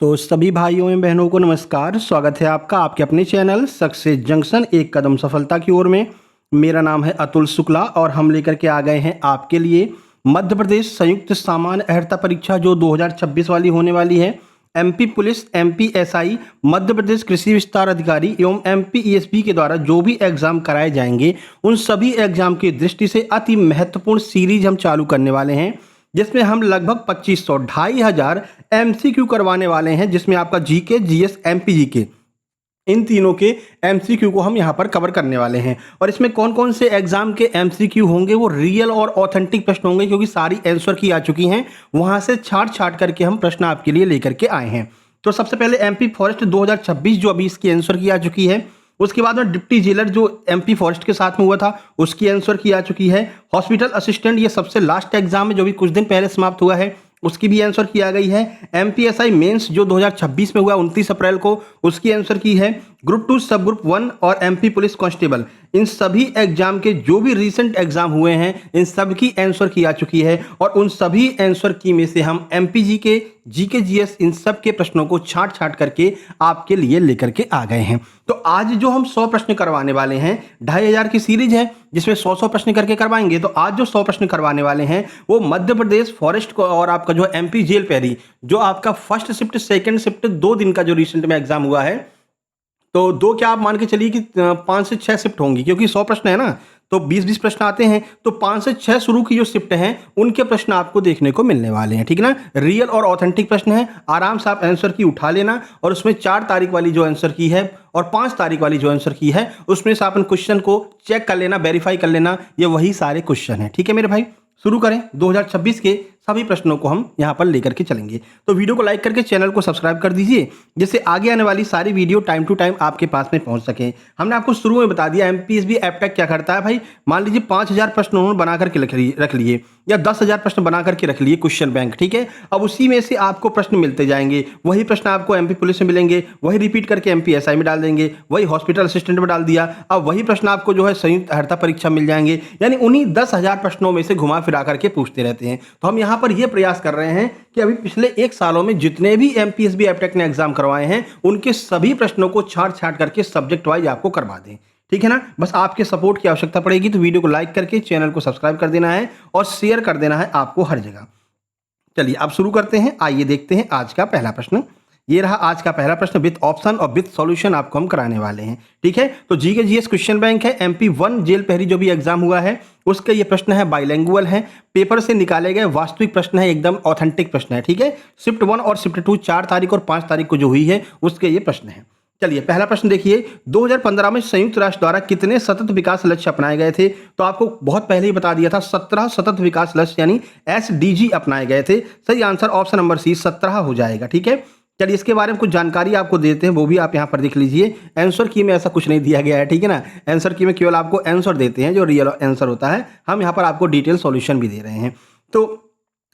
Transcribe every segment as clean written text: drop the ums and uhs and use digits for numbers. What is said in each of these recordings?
तो सभी भाइयों एवं बहनों को नमस्कार। स्वागत है आपका आपके अपने चैनल सक्सेस जंक्शन एक कदम सफलता की ओर में। मेरा नाम है अतुल शुक्ला और हम लेकर के आ गए हैं आपके लिए मध्य प्रदेश संयुक्त सामान्य अर्हता परीक्षा जो 2026 वाली होने वाली है। MP police, MP SI, Madhya Pradesh कृषि विस्तार अधिकारी एवं एमपी ईएसपी के द्वारा जो भी एग्जाम कराए जाएंगे उन सभी एग्जाम की दृष्टि से अति महत्वपूर्ण सीरीज हम चालू करने वाले हैं, जिसमें हम लगभग 2500 2500 एमसीक्यू करवाने वाले हैं, जिसमें आपका जीके, जीएस, एमपी जीके इन तीनों के एमसीक्यू को हम यहां पर कवर करने वाले हैं। और इसमें कौन कौन से एग्जाम के एमसीक्यू होंगे, वो रियल और ऑथेंटिक प्रश्न होंगे, क्योंकि सारी आंसर की आ चुकी हैं, वहां से छाट छाट करके हम प्रश्न आपके लिए लेकर के आए हैं। तो सबसे पहले एमपी फॉरेस्ट 2026 जो अभी इसकी आंसर की आ चुकी है। उसके बाद में डिप्टी जेलर जो एमपी फॉरेस्ट के साथ में हुआ था उसकी आंसर की आ चुकी है। हॉस्पिटल असिस्टेंट ये सबसे लास्ट एग्जाम है जो भी कुछ दिन पहले समाप्त हुआ है, उसकी भी आंसर की आ गई है। एमपीएसआई मेंस जो 2026 में हुआ 29 अप्रैल को, उसकी आंसर की है। ग्रुप 2 सब ग्रुप 1 और एमपी पुलिस कांस्टेबल, इन सभी एग्जाम के जो भी रीसेंट एग्जाम हुए हैं इन सब की आंसर की आ चुकी है। और उन सभी आंसर की में से हम एमपीजी के, जीके, जीएस इन सब के प्रश्नों को छाट छाट करके आपके लिए लेकर के आ गए हैं। तो आज जो हम 100 प्रश्न करवाने वाले हैं, 2500 की सीरीज है जिसमें 100 प्रश्न करके करवाएंगे। तो आज जो 100 प्रश्न करवाने वाले हैं वो मध्य प्रदेश फॉरेस्ट को और आपका जो एमपी जेल पैरी जो आपका फर्स्ट शिफ्ट, सेकंड शिफ्ट 2 दिन का जो रिसेंट में एग्जाम हुआ है, तो दो क्या आप मान के चलिए कि 5 से 6 शिफ्ट होंगी, क्योंकि 100 प्रश्न है ना, तो 20-20 प्रश्न आते हैं, तो 5 से 6 शुरू की जो शिफ्ट हैं उनके प्रश्न आपको देखने को मिलने वाले हैं। ठीक है ना, रियल और ऑथेंटिक प्रश्न है, आराम से आप आंसर की उठा लेना। और उसमें 4 तारीख वाली जो आंसर की है और 5 तारीख वाली जो आंसर की है उसमें से अपन क्वेश्चन को चेक कर लेना, वेरीफाई कर लेना, ये वही सारे क्वेश्चन हैं। ठीक है मेरे भाई, शुरू करें। 2026 के सभी प्रश्नों को हम यहां पर लेकर के चलेंगे। तो वीडियो को लाइक करके चैनल को सब्सक्राइब कर दीजिए, जिससे आगे आने वाली सारी वीडियो टाइम टू टाइम आपके पास में पहुंच सके। हमने आपको शुरू में बता दिया एमपीएसबी एपटेक क्या करता है भाई। मान लीजिए 5000 प्रश्न उन्होंने बना करके रख लिए या 10,000 प्रश्न बना करके रख लिए क्वेश्चन बैंक। ठीक है, अब उसी में से आपको प्रश्न मिलते जाएंगे, वही प्रश्न आपको एमपी पुलिस में मिलेंगे, वही रिपीट करके एमपी एसआई में डाल देंगे, वही हॉस्पिटल असिस्टेंट में डाल दिया, अब वही प्रश्न आपको जो है संयुक्त अर्हता परीक्षा मिल जाएंगे। यानी उन्हीं 10,000 प्रश्नों में से घुमा फिरा करके पूछते रहते हैं। तो हम यहाँ पर यह प्रयास कर रहे हैं कि अभी पिछले 1 सालों में जितने भी एमपीएसबी एपटेक ने एग्जाम करवाए हैं उनके सभी प्रश्नों को छाट छाट करके सब्जेक्ट वाइज आपको करवा दें। ठीक है ना, बस आपके सपोर्ट की आवश्यकता पड़ेगी। तो वीडियो को लाइक करके चैनल को सब्सक्राइब कर देना है और शेयर कर देना है आपको हर जगह। चलिए अब शुरू करते हैं। आइए देखते हैं आज का पहला प्रश्न। ये रहा आज का पहला प्रश्न, विथ ऑप्शन और विथ सॉल्यूशन आपको हम कराने वाले हैं। ठीक है, तो जीके जीएस क्वेश्चन बैंक है। एमपी 1 जेल पहरी जो भी एग्जाम हुआ है उसके ये प्रश्न है, बाइलैंगुअल है, पेपर से निकाले गए वास्तविक प्रश्न है, एकदम ऑथेंटिक प्रश्न है। ठीक है, शिफ्ट 1 और शिफ्ट 2 4 तारीख और 5 तारीख को जो हुई है उसके ये प्रश्न है। चलिए पहला प्रश्न देखिए, 2015 में संयुक्त राष्ट्र द्वारा कितने सतत विकास लक्ष्य अपनाए गए थे? तो आपको बहुत पहले ही बता दिया था 17 सतत विकास लक्ष्य यानी एसडीजी अपनाए गए थे। सही आंसर ऑप्शन नंबर सी 17 हो जाएगा। ठीक है, चलिए इसके बारे में कुछ जानकारी आपको देते हैं, वो भी आप यहाँ पर देख लीजिए। आंसर की में ऐसा कुछ नहीं दिया गया है, ठीक है ना, आंसर की में केवल आपको आंसर देते हैं जो रियल आंसर होता है। हम यहाँ पर आपको डिटेल सॉल्यूशन भी दे रहे हैं। तो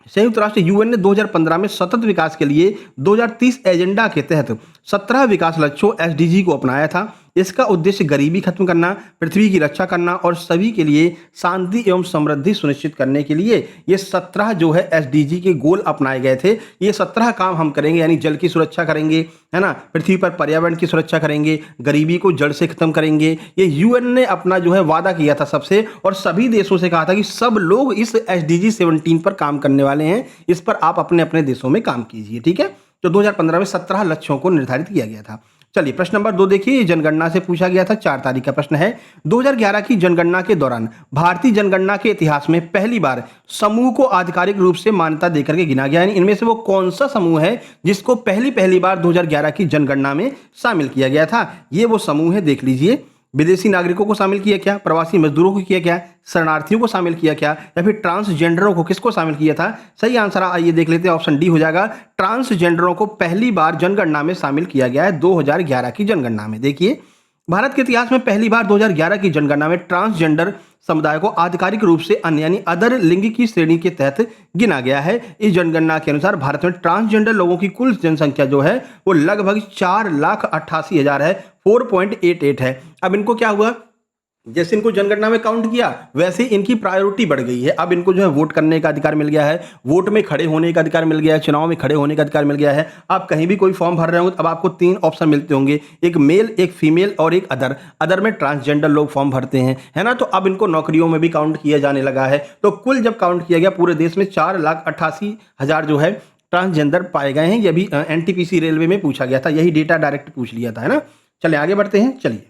संयुक्त राष्ट्र यूएन ने 2015 में सतत विकास के लिए 2030 एजेंडा के तहत 17 विकास लक्ष्यों एसडीजी को अपनाया था। इसका उद्देश्य गरीबी खत्म करना, पृथ्वी की रक्षा करना और सभी के लिए शांति एवं समृद्धि सुनिश्चित करने के लिए ये 17 जो है एसडीजी के गोल अपनाए गए थे। ये 17 काम हम करेंगे, यानी जल की सुरक्षा करेंगे, है ना, पृथ्वी पर पर्यावरण की सुरक्षा करेंगे, गरीबी को जड़ से खत्म करेंगे। ये यूएन ने अपना जो है वादा किया था सबसे, और सभी देशों से कहा था कि सब लोग इस एसडीजी 17 पर काम करने वाले हैं, इस पर आप अपने अपने देशों में काम कीजिए। ठीक है, तो 2015 में 17 लक्ष्यों को निर्धारित किया गया था। चलिए प्रश्न नंबर 2 देखिए, जनगणना से पूछा गया था, 4 तारीख का प्रश्न है। 2011 की जनगणना के दौरान भारतीय जनगणना के इतिहास में पहली बार समूह को आधिकारिक रूप से मान्यता देकर के गिना गया। यानी इनमें से वो कौन सा समूह है जिसको पहली बार 2011 की जनगणना में शामिल किया गया था? ये वो समूह है, देख लीजिए। विदेशी नागरिकों को शामिल किया क्या, प्रवासी मजदूरों को किया क्या, शरणार्थियों को शामिल किया क्या, या फिर ट्रांसजेंडरों को, किसको शामिल किया था? सही आंसर आइए देख लेते हैं, ऑप्शन डी हो जाएगा। ट्रांसजेंडरों को पहली बार जनगणना में शामिल किया गया है 2011 की जनगणना में। देखिए भारत के इतिहास में पहली बार 2011 की जनगणना में ट्रांसजेंडर समुदाय को आधिकारिक रूप से अन्य यानी अदर लिंग की श्रेणी के तहत गिना गया है। इस जनगणना के अनुसार भारत में ट्रांसजेंडर लोगों की कुल जनसंख्या जो है वो लगभग 4,88,000 है, 4.88 है। अब इनको क्या हुआ, जैसे इनको जनगणना में काउंट किया वैसे इनकी प्रायोरिटी बढ़ गई है। अब इनको जो है वोट करने का अधिकार मिल गया है, वोट में खड़े होने का अधिकार मिल गया है, चुनाव में खड़े होने का अधिकार मिल गया है। आप कहीं भी कोई फॉर्म भर रहे होंगे, अब आपको 3 ऑप्शन मिलते होंगे, एक मेल, एक फीमेल और एक अदर। अदर में ट्रांसजेंडर लोग फॉर्म भरते हैं, है ना। तो अब इनको नौकरियों में भी काउंट किया जाने लगा है। तो कुल जब काउंट किया गया पूरे देश में 4,88,000 जो है ट्रांसजेंडर पाए गए हैं। ये भी एनटीपीसी रेलवे में पूछा गया था, यही डेटा डायरेक्ट पूछ लिया था, है ना। चलिए आगे बढ़ते हैं। चलिए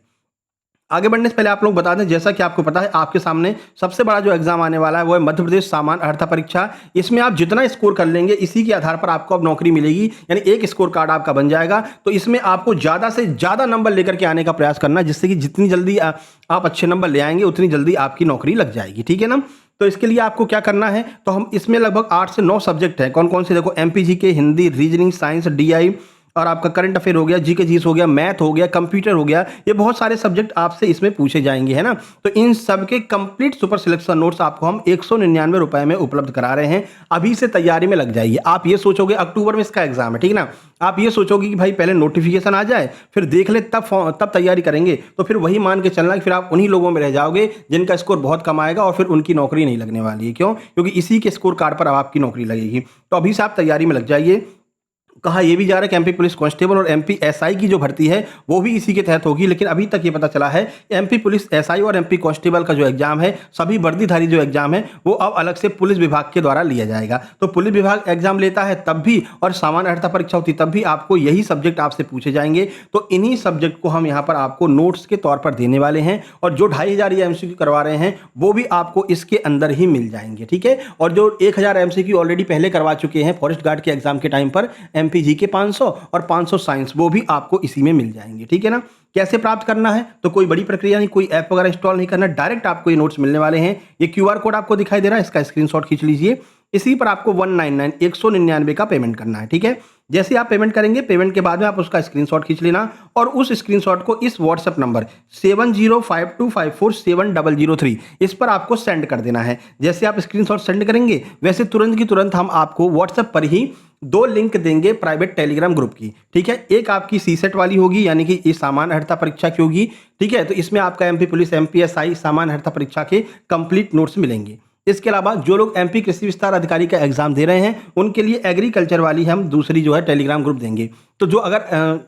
आगे बढ़ने से पहले आप लोग बता दें, जैसा कि आपको पता है आपके सामने सबसे बड़ा जो एग्जाम आने वाला है वो है मध्य प्रदेश सामान्य अर्हता परीक्षा। इसमें आप जितना स्कोर कर लेंगे इसी के आधार पर आपको अब नौकरी मिलेगी, यानी एक स्कोर कार्ड आपका बन जाएगा। तो इसमें आपको ज़्यादा से ज़्यादा नंबर लेकर के आने का प्रयास करना है, जिससे कि जितनी जल्दी आप अच्छे नंबर ले आएंगे उतनी जल्दी आपकी नौकरी लग जाएगी, ठीक है ना। तो इसके लिए आपको क्या करना है, तो हम इसमें लगभग 8 से 9 सब्जेक्ट हैं। कौन कौन से, देखो एमपीजी के, हिंदी, रीजनिंग, साइंस, डीआई और आपका करंट अफेयर हो गया, जीके जीएस हो गया, मैथ हो गया, कंप्यूटर हो गया। ये बहुत सारे सब्जेक्ट आपसे इसमें पूछे जाएंगे, है ना। तो इन सब के कंप्लीट सुपर सिलेक्शन नोट्स आपको हम 199 रुपए में उपलब्ध करा रहे हैं। अभी से तैयारी में लग जाइए। आप ये सोचोगे अक्टूबर में इसका एग्जाम है, ठीक ना। आप ये सोचोगे कि भाई पहले नोटिफिकेशन आ जाए फिर देख ले, तब तैयारी करेंगे, तो फिर वही मान के चलना कि फिर आप उन्हीं लोगों में रह जाओगे जिनका स्कोर बहुत कम आएगा और फिर उनकी नौकरी नहीं लगने वाली है। क्यों? क्योंकि इसी के स्कोर कार्ड पर अब आपकी नौकरी लगेगी। तो अभी से आप तैयारी में लग जाइए। कहा यह भी जा रहा है कि एमपी पुलिस कांस्टेबल और एमपी एसआई की जो भर्ती है वो भी इसी के तहत होगी, लेकिन अभी तक ये पता चला है एमपी पुलिस एसआई और एमपी कांस्टेबल का जो एग्जाम है, सभी वर्दीधारी जो एग्जाम है वो अब अलग से पुलिस विभाग के द्वारा लिया जाएगा। तो पुलिस विभाग एग्जाम लेता है तब भी और सामान्य अर्हता परीक्षा होती तब भी आपको यही सब्जेक्ट आपसे पूछे जाएंगे। तो इन्हीं सब्जेक्ट को हम यहाँ पर आपको नोट्स के तौर पर देने वाले हैं, और जो 2500 ये एमसीक्यू करवा रहे हैं वो भी आपको इसके अंदर ही मिल जाएंगे, ठीक है। और जो 1000 एमसीक्यू ऑलरेडी पहले करवा चुके हैं फॉरेस्ट गार्ड के एग्जाम के टाइम पर, एमपीजी के 500 और 500 साइंस, वो भी आपको इसी में मिल जाएंगे, ठीक है ना। कैसे प्राप्त करना है, तो कोई बड़ी प्रक्रिया नहीं, कोई ऐप वगैरह इंस्टॉल नहीं करना, डायरेक्ट आपको ये नोट्स मिलने वाले हैं। ये क्यूआर कोड आपको दिखाई दे रहा है, इसका स्क्रीनशॉट खींच लीजिए। इसी पर आपको 199 का पेमेंट करना है, ठीक है। जैसे आप पेमेंट करेंगे, पेमेंट के बाद में आप उसका स्क्रीनशॉट खींच लेना और उस स्क्रीनशॉट को इस व्हाट्सएप नंबर 7052547003 इस पर आपको सेंड कर देना है। जैसे आप स्क्रीनशॉट सेंड करेंगे वैसे तुरंत की तुरंत हम आपको व्हाट्सएप पर ही 2 लिंक देंगे प्राइवेट टेलीग्राम ग्रुप की, ठीक है। एक आपकी सीसेट वाली होगी, यानी कि ये सामान्य अर्हता परीक्षा की होगी, ठीक है। तो इसमें आपका एमपी पुलिस, एमपीएसआई, सामान्य अर्हता परीक्षा के कंप्लीट नोट्स मिलेंगे। इसके अलावा जो लोग एमपी कृषि विस्तार अधिकारी का एग्जाम दे रहे हैं उनके लिए एग्रीकल्चर वाली हम दूसरी जो है टेलीग्राम ग्रुप देंगे। तो जो अगर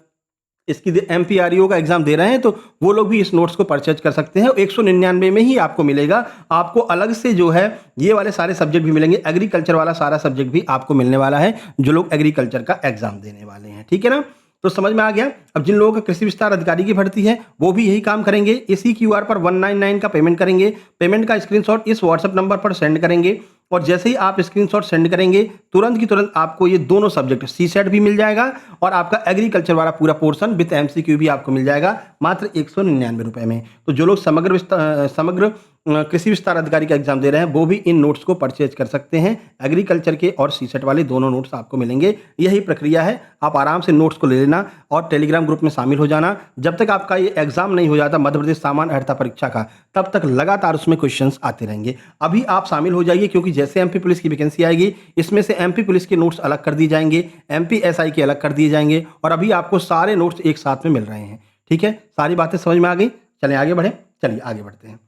इसकी एमपीआरईओ का एग्जाम दे रहे हैं तो वो लोग भी इस नोट्स को परचेज कर सकते हैं। 199 में ही आपको मिलेगा। आपको अलग से जो है ये वाले सारे सब्जेक्ट भी मिलेंगे, एग्रीकल्चर वाला सारा सब्जेक्ट भी आपको मिलने वाला है जो लोग एग्रीकल्चर का एग्जाम देने वाले हैं, ठीक है ना। तो समझ में आ गया। अब जिन लोगों का कृषि विस्तार अधिकारी की भर्ती है वो भी यही काम करेंगे, इसी क्यूआर पर 199 का पेमेंट करेंगे। पेमेंट का स्क्रीनशॉट इस व्हाट्सएप नंबर पर सेंड करेंगे और जैसे ही आप स्क्रीनशॉट सेंड करेंगे तुरंत की तुरंत आपको ये दोनों सब्जेक्ट सीसेट भी मिल जाएगा और आपका एग्रीकल्चर वाला पूरा पोर्शन विद एमसीक्यू भी आपको मिल जाएगा मात्र 199 रुपए में। तो जो लोग समग्र कृषि विस्तार अधिकारी का एग्जाम दे रहे हैं वो भी इन नोट्स को परचेज कर सकते हैं। एग्रीकल्चर के और सीसेट वाले दोनों नोट्स आपको मिलेंगे। यही प्रक्रिया है, आप आराम से नोट्स को ले लेना और टेलीग्राम ग्रुप में शामिल हो जाना। जब तक आपका ये एग्जाम नहीं हो जाता मध्य प्रदेश सामान्य अर्हता परीक्षा का, तब तक लगातार उसमें क्वेश्चंस आते रहेंगे। अभी आप शामिल हो जाइए, क्योंकि जैसे एमपी पुलिस की वैकेंसी आएगी इसमें से एमपी पुलिस के नोट्स अलग कर दिए जाएंगे, एमपी एसआई के अलग कर दिए जाएंगे और अभी आपको सारे नोट्स एक साथ में मिल रहे हैं, ठीक है। सारी बातें समझ में आ गई। चलें आगे बढ़ें। चलिए आगे बढ़ते हैं।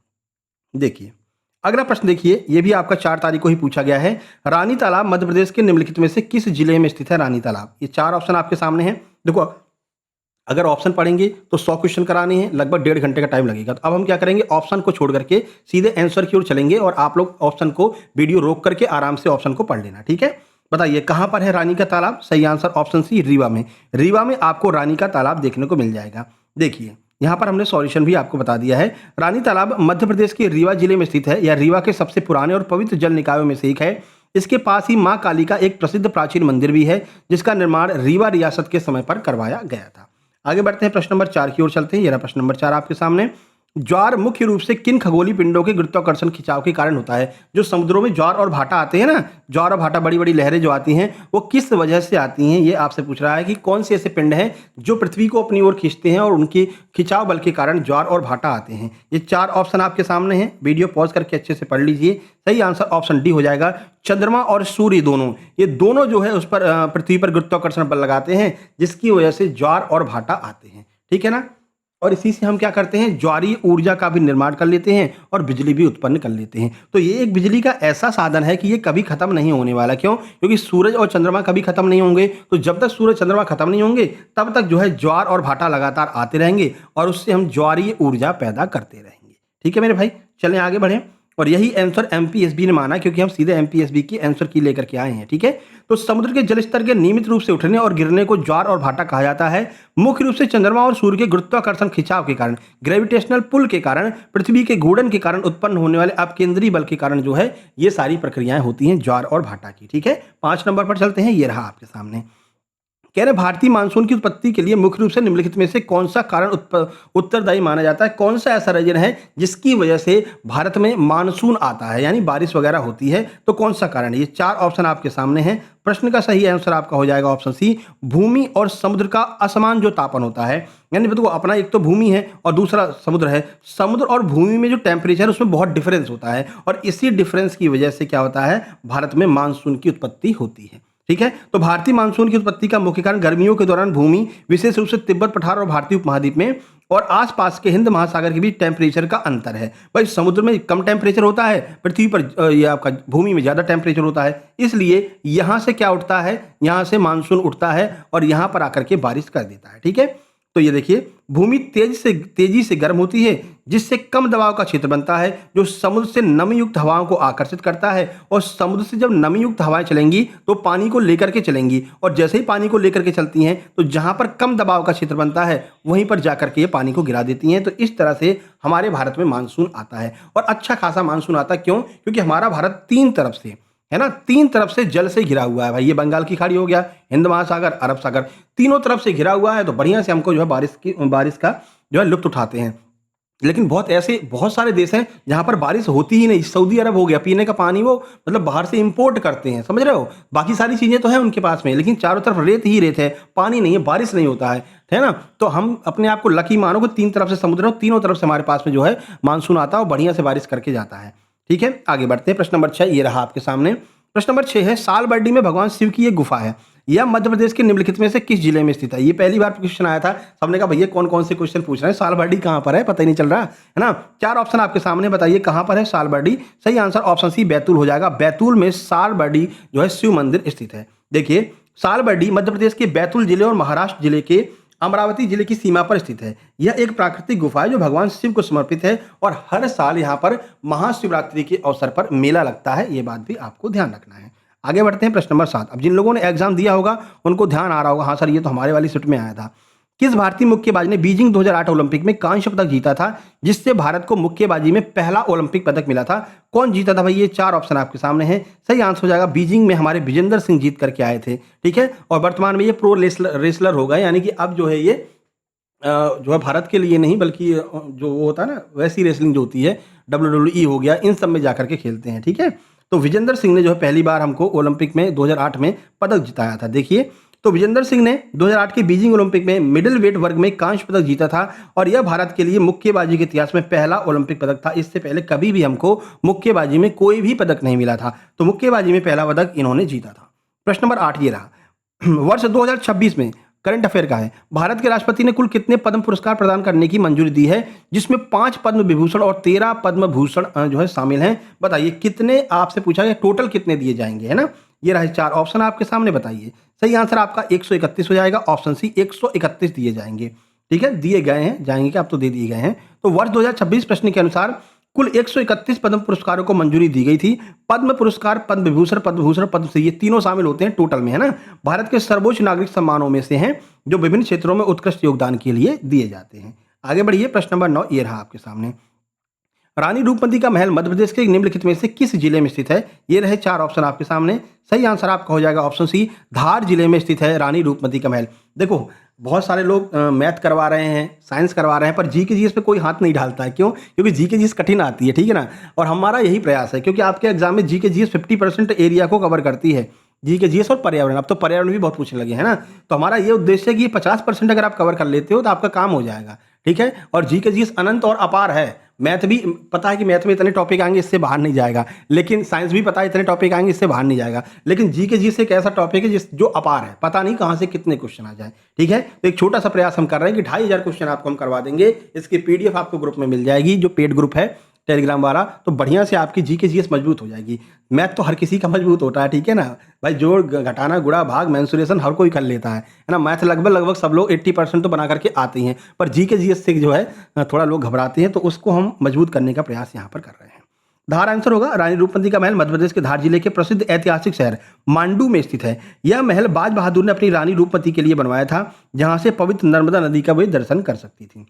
देखिए अगला प्रश्न देखिए, ये भी आपका 4 तारीख को ही पूछा गया है। रानी तालाब मध्य प्रदेश के निम्नलिखित में से किस जिले में स्थित है रानी तालाब? ये 4 ऑप्शन आपके सामने हैं। देखो अगर ऑप्शन पढ़ेंगे तो 100 क्वेश्चन कराने हैं, लगभग 1.5 घंटे का टाइम लगेगा। तो अब हम क्या करेंगे, ऑप्शन को छोड़ करके सीधे आंसर की ओर चलेंगे और आप लोग ऑप्शन को वीडियो रोक करके आराम से ऑप्शन को पढ़ लेना, ठीक है। बताइए कहां पर है रानी का तालाब? सही आंसर ऑप्शन सी, रीवा में। रीवा में आपको रानी का तालाब देखने को मिल जाएगा। देखिए यहाँ पर हमने सॉल्यूशन भी आपको बता दिया है। रानी तालाब मध्य प्रदेश के रीवा जिले में स्थित है। यह रीवा के सबसे पुराने और पवित्र जल निकायों में से एक है। इसके पास ही मां काली का एक प्रसिद्ध प्राचीन मंदिर भी है जिसका निर्माण रीवा रियासत के समय पर करवाया गया था। आगे बढ़ते हैं, प्रश्न नंबर 4 की ओर चलते हैं। यह प्रश्न नंबर 4 आपके सामने। ज्वार मुख्य रूप से किन खगोलीय पिंडों के गुरुत्वाकर्षण खिंचाव के कारण होता है? जो समुद्रों में ज्वार और भाटा आते हैं ना, ज्वार और भाटा बड़ी बड़ी लहरें जो आती हैं वो किस वजह से आती हैं, ये आपसे पूछ रहा है कि कौन से ऐसे पिंड हैं जो पृथ्वी को अपनी ओर खींचते हैं और उनके खिंचाव बल के कारण ज्वार और भाटा आते हैं। ये 4 ऑप्शन आपके सामने हैं, वीडियो पॉज करके अच्छे से पढ़ लीजिए। सही आंसर ऑप्शन डी हो जाएगा। चंद्रमा और सूर्य दोनों, ये दोनों जो है उस पर पृथ्वी पर गुरुत्वाकर्षण बल लगाते हैं जिसकी वजह से ज्वार और भाटा आते हैं, ठीक है ना। और इसी से हम क्या करते हैं, ज्वारीय ऊर्जा का भी निर्माण कर लेते हैं और बिजली भी उत्पन्न कर लेते हैं। तो ये एक बिजली का ऐसा साधन है कि ये कभी खत्म नहीं होने वाला। क्यों? क्योंकि सूरज और चंद्रमा कभी खत्म नहीं होंगे। तो जब तक सूरज चंद्रमा खत्म नहीं होंगे तब तक जो है ज्वार और भाटा लगातार आते रहेंगे और उससे हम ज्वारीय ऊर्जा पैदा करते रहेंगे। ठीक है मेरे भाई, चलें आगे बढ़ें। और यही आंसर एमपीएसबी ने माना, क्योंकि हम सीधे एमपीएसबी की आंसर की लेकर के आए हैं। ठीक है, तो समुद्र के जल स्तर के नियमित रूप से उठने और गिरने को ज्वार और भाटा कहा जाता है। मुख्य रूप से चंद्रमा और सूर्य के गुरुत्वाकर्षण खिंचाव के कारण, ग्रेविटेशनल पुल के कारण, पृथ्वी के घूर्णन के कारण उत्पन्न होने वाले अपकेंद्रीय बल के कारण जो है ये सारी प्रक्रियाएं होती हैं ज्वार और भाटा की। ठीक है, 5 नंबर पर चलते हैं। ये रहा आपके सामने। कह रहे भारतीय मानसून की उत्पत्ति के लिए मुख्य रूप से निम्नलिखित में से कौन सा कारण उत्तरदायी माना जाता है? कौन सा ऐसा रीजन है जिसकी वजह से भारत में मानसून आता है, यानी बारिश वगैरह होती है? तो कौन सा कारण है? ये 4 ऑप्शन आपके सामने हैं। प्रश्न का सही आंसर आपका हो जाएगा ऑप्शन सी, भूमि और समुद्र का असमान जो तापन होता है। यानी देखो, अपना एक तो भूमि है और दूसरा समुद्र है। समुद्र और भूमि में जो टेम्परेचर उसमें बहुत डिफरेंस होता है और इसी डिफरेंस की वजह से क्या होता है, भारत में मानसून की उत्पत्ति होती है। ठीक है, तो भारतीय मानसून की उत्पत्ति का मुख्य कारण गर्मियों के दौरान भूमि, विशेष रूप से तिब्बत पठार और भारतीय उपमहाद्वीप में और आसपास के हिंद महासागर के बीच टेम्परेचर का अंतर है। भाई समुद्र में कम टेम्परेचर होता है, पृथ्वी पर ये आपका भूमि में ज़्यादा टेम्परेचर होता है, इसलिए यहाँ से क्या उठता है, यहाँ से मानसून उठता है और यहाँ पर आकर के बारिश कर देता है। ठीक है, तो ये देखिए, भूमि तेजी से गर्म होती है जिससे कम दबाव का क्षेत्र बनता है जो समुद्र से नमी युक्त हवाओं को आकर्षित करता है। और समुद्र से जब नमी युक्त हवाएं चलेंगी तो पानी को लेकर के चलेंगी और जैसे ही पानी को लेकर के चलती हैं तो जहां पर कम दबाव का क्षेत्र बनता है वहीं पर जाकर के ये पानी को गिरा देती हैं। तो इस तरह से हमारे भारत में मानसून आता है और अच्छा खासा मानसून आता है। क्यों? क्योंकि हमारा भारत 3 तरफ से है ना, 3 तरफ से जल से घिरा हुआ है। भाई ये बंगाल की खाड़ी हो गया, हिंद महासागर, अरब सागर, तीनों तरफ से घिरा हुआ है। तो बढ़िया से हमको जो है बारिश का जो है लुत्फ उठाते हैं। लेकिन बहुत सारे देश हैं जहां पर बारिश होती ही नहीं। सऊदी अरब हो गया, पीने का पानी वो मतलब बाहर से इंपोर्ट करते हैं, समझ रहे हो? बाकी सारी चीजें तो है उनके पास में, लेकिन चारों तरफ रेत ही रेत है, पानी नहीं है, बारिश नहीं होता है ना। तो हम अपने आप को लकी मानो कि 3 तरफ से समुद्र हो, तीनों तरफ से हमारे पास में जो है मानसून आता है और बढ़िया से बारिश करके जाता है। ठीक है, आगे बढ़ते हैं। प्रश्न नंबर 6 ये रहा आपके सामने। प्रश्न नंबर 6 है, सालबर्डी में भगवान शिव की एक गुफा है, यह मध्य प्रदेश के निम्नलिखित में से किस जिले में स्थित है? ये पहली बार क्वेश्चन आया था, सबने कहा भैया कौन कौन से क्वेश्चन पूछ रहे हैं, सालबर्डी कहां पर है पता ही नहीं चल रहा है ना। 4 ऑप्शन आपके सामने, बताइए कहां पर है सालबर्डी। सही आंसर ऑप्शन सी बैतूल हो जाएगा। बैतूल में सालबर्डी जो है शिव मंदिर स्थित है। देखिए, सालबर्डी मध्य प्रदेश के बैतूल जिले और महाराष्ट्र जिले के अमरावती जिले की सीमा पर स्थित है। यह एक प्राकृतिक गुफा है जो भगवान शिव को समर्पित है और हर साल यहाँ पर महाशिवरात्रि के अवसर पर मेला लगता है। ये बात भी आपको ध्यान रखना है। आगे बढ़ते हैं। प्रश्न नंबर 7। अब जिन लोगों ने एग्जाम दिया होगा उनको ध्यान आ रहा होगा, हाँ सर ये तो हमारे वाली शिफ्ट में आया था। किस भारतीय मुक्केबाज ने बीजिंग 2008 ओलंपिक में कांस्य पदक जीता था जिससे भारत को मुक्केबाजी में पहला ओलंपिक पदक मिला था? कौन जीता था भाई? ये 4 ऑप्शन आपके सामने हैं। सही आंसर हो जाएगा बीजिंग में हमारे विजेंदर सिंह जीत करके आए थे। ठीक है, और वर्तमान में ये प्रो रेसलर हो गए, यानी कि अब जो है ये जो है भारत के लिए नहीं बल्कि जो वो होता है ना वैसी रेसलिंग जो होती है WWE हो गया, इन सब में जाकर के खेलते हैं। ठीक है, तो विजेंदर सिंह ने जो है पहली बार हमको ओलंपिक में 2008 में पदक जिताया था। देखिए, तो विजेंदर सिंह ने 2008 के बीजिंग ओलंपिक में मिडिल वेट वर्ग में कांस्य पदक जीता था और यह भारत के लिए मुक्केबाजी के इतिहास में पहला ओलंपिक पदक था। इससे पहले कभी भी हमको मुक्केबाजी में कोई भी पदक नहीं मिला था, तो मुक्केबाजी में पहला पदक इन्होंने जीता था। प्रश्न नंबर 8 ये रहा। वर्ष 2026 में करंट अफेयर का है, भारत के राष्ट्रपति ने कुल कितने पद्म पुरस्कार प्रदान करने की मंजूरी दी है जिसमें 5 पद्म विभूषण और 13 पद्म भूषण जो है शामिल हैं? बताइए कितने, आपसे पूछा गया टोटल कितने दिए जाएंगे, है ना। ये रहे 4 ऑप्शन आपके सामने, बताइए। सही आंसर आपका 131 हो जाएगा, ऑप्शन सी 131 दिए जाएंगे। ठीक है, दिए गए हैं, जाएंगे क्या, अब तो दे दिए गए हैं। तो वर्ष 2026 प्रश्न के अनुसार कुल 131 पद्म पुरस्कारों को मंजूरी दी गई थी। पद्म पुरस्कार, पद्म विभूषण, पद्मश्री ये तीनों शामिल होते हैं टोटल में, है ना। भारत के सर्वोच्च नागरिक सम्मानों में से हैं जो विभिन्न क्षेत्रों में उत्कृष्ट योगदान के लिए दिए जाते हैं। आगे बढ़िए। प्रश्न नंबर 9 ये रहा आपके सामने। रानी रूपमती का महल मध्य प्रदेश के निम्नलिखित में से किस जिले में स्थित है? ये रहे 4 ऑप्शन आपके सामने। सही आंसर आपका हो जाएगा ऑप्शन सी, धार जिले में स्थित है रानी रूपमती का महल। देखो, बहुत सारे लोग मैथ करवा रहे हैं, साइंस करवा रहे हैं, पर जी के जीएस पे कोई हाथ नहीं डालता है। क्यों? क्योंकि जी के जीएस कठिन आती है, ठीक है ना। और हमारा यही प्रयास है, क्योंकि आपके एग्जाम में जी के जीएस 50% एरिया को कवर करती है। जी के जीएस और पर्यावरण, अब तो पर्यावरण भी बहुत पूछने लगे, है ना। तो हमारा ये उद्देश्य है कि 50% अगर आप कवर कर लेते हो तो आपका काम हो जाएगा। ठीक है। और जी के जीएस अनंत और अपार है। मैथ भी पता है कि मैथ में इतने टॉपिक आएंगे, इससे बाहर नहीं जाएगा, लेकिन साइंस भी पता है इतने टॉपिक आएंगे, इससे बाहर नहीं जाएगा, लेकिन जी के जीएस एक ऐसा टॉपिक है जो अपार है, पता नहीं कहाँ से कितने क्वेश्चन आ जाए। ठीक है, तो एक छोटा सा प्रयास हम कर रहे हैं कि 2500 क्वेश्चन आपको हम करवा देंगे। इसकी पीडीएफ आपको ग्रुप में मिल जाएगी, जो पेड ग्रुप है टेलीग्राम वाला, तो बढ़िया से आपकी जी के जीएस मजबूत हो जाएगी। मैथ तो हर किसी का मजबूत होता है, ठीक है ना भाई, जोड़ घटाना गुणा भाग मेंसुरेशन हर कोई कर लेता है ना। मैथ लगभग सब लोग 80% तो बना करके आते हैं, पर जी के जीएस से जो है थोड़ा लोग घबराते हैं, तो उसको हम मजबूत करने का प्रयास यहाँ पर कर रहे हैं। धार आंसर होगा। रानी रूपमती का महल मध्य प्रदेश के धार जिले के प्रसिद्ध ऐतिहासिक शहर मांडू में स्थित है। यह महल बाज बहादुर ने अपनी रानी रूपमती के लिए बनवाया था, जहां से पवित्र नर्मदा नदी का वे दर्शन कर सकती थी।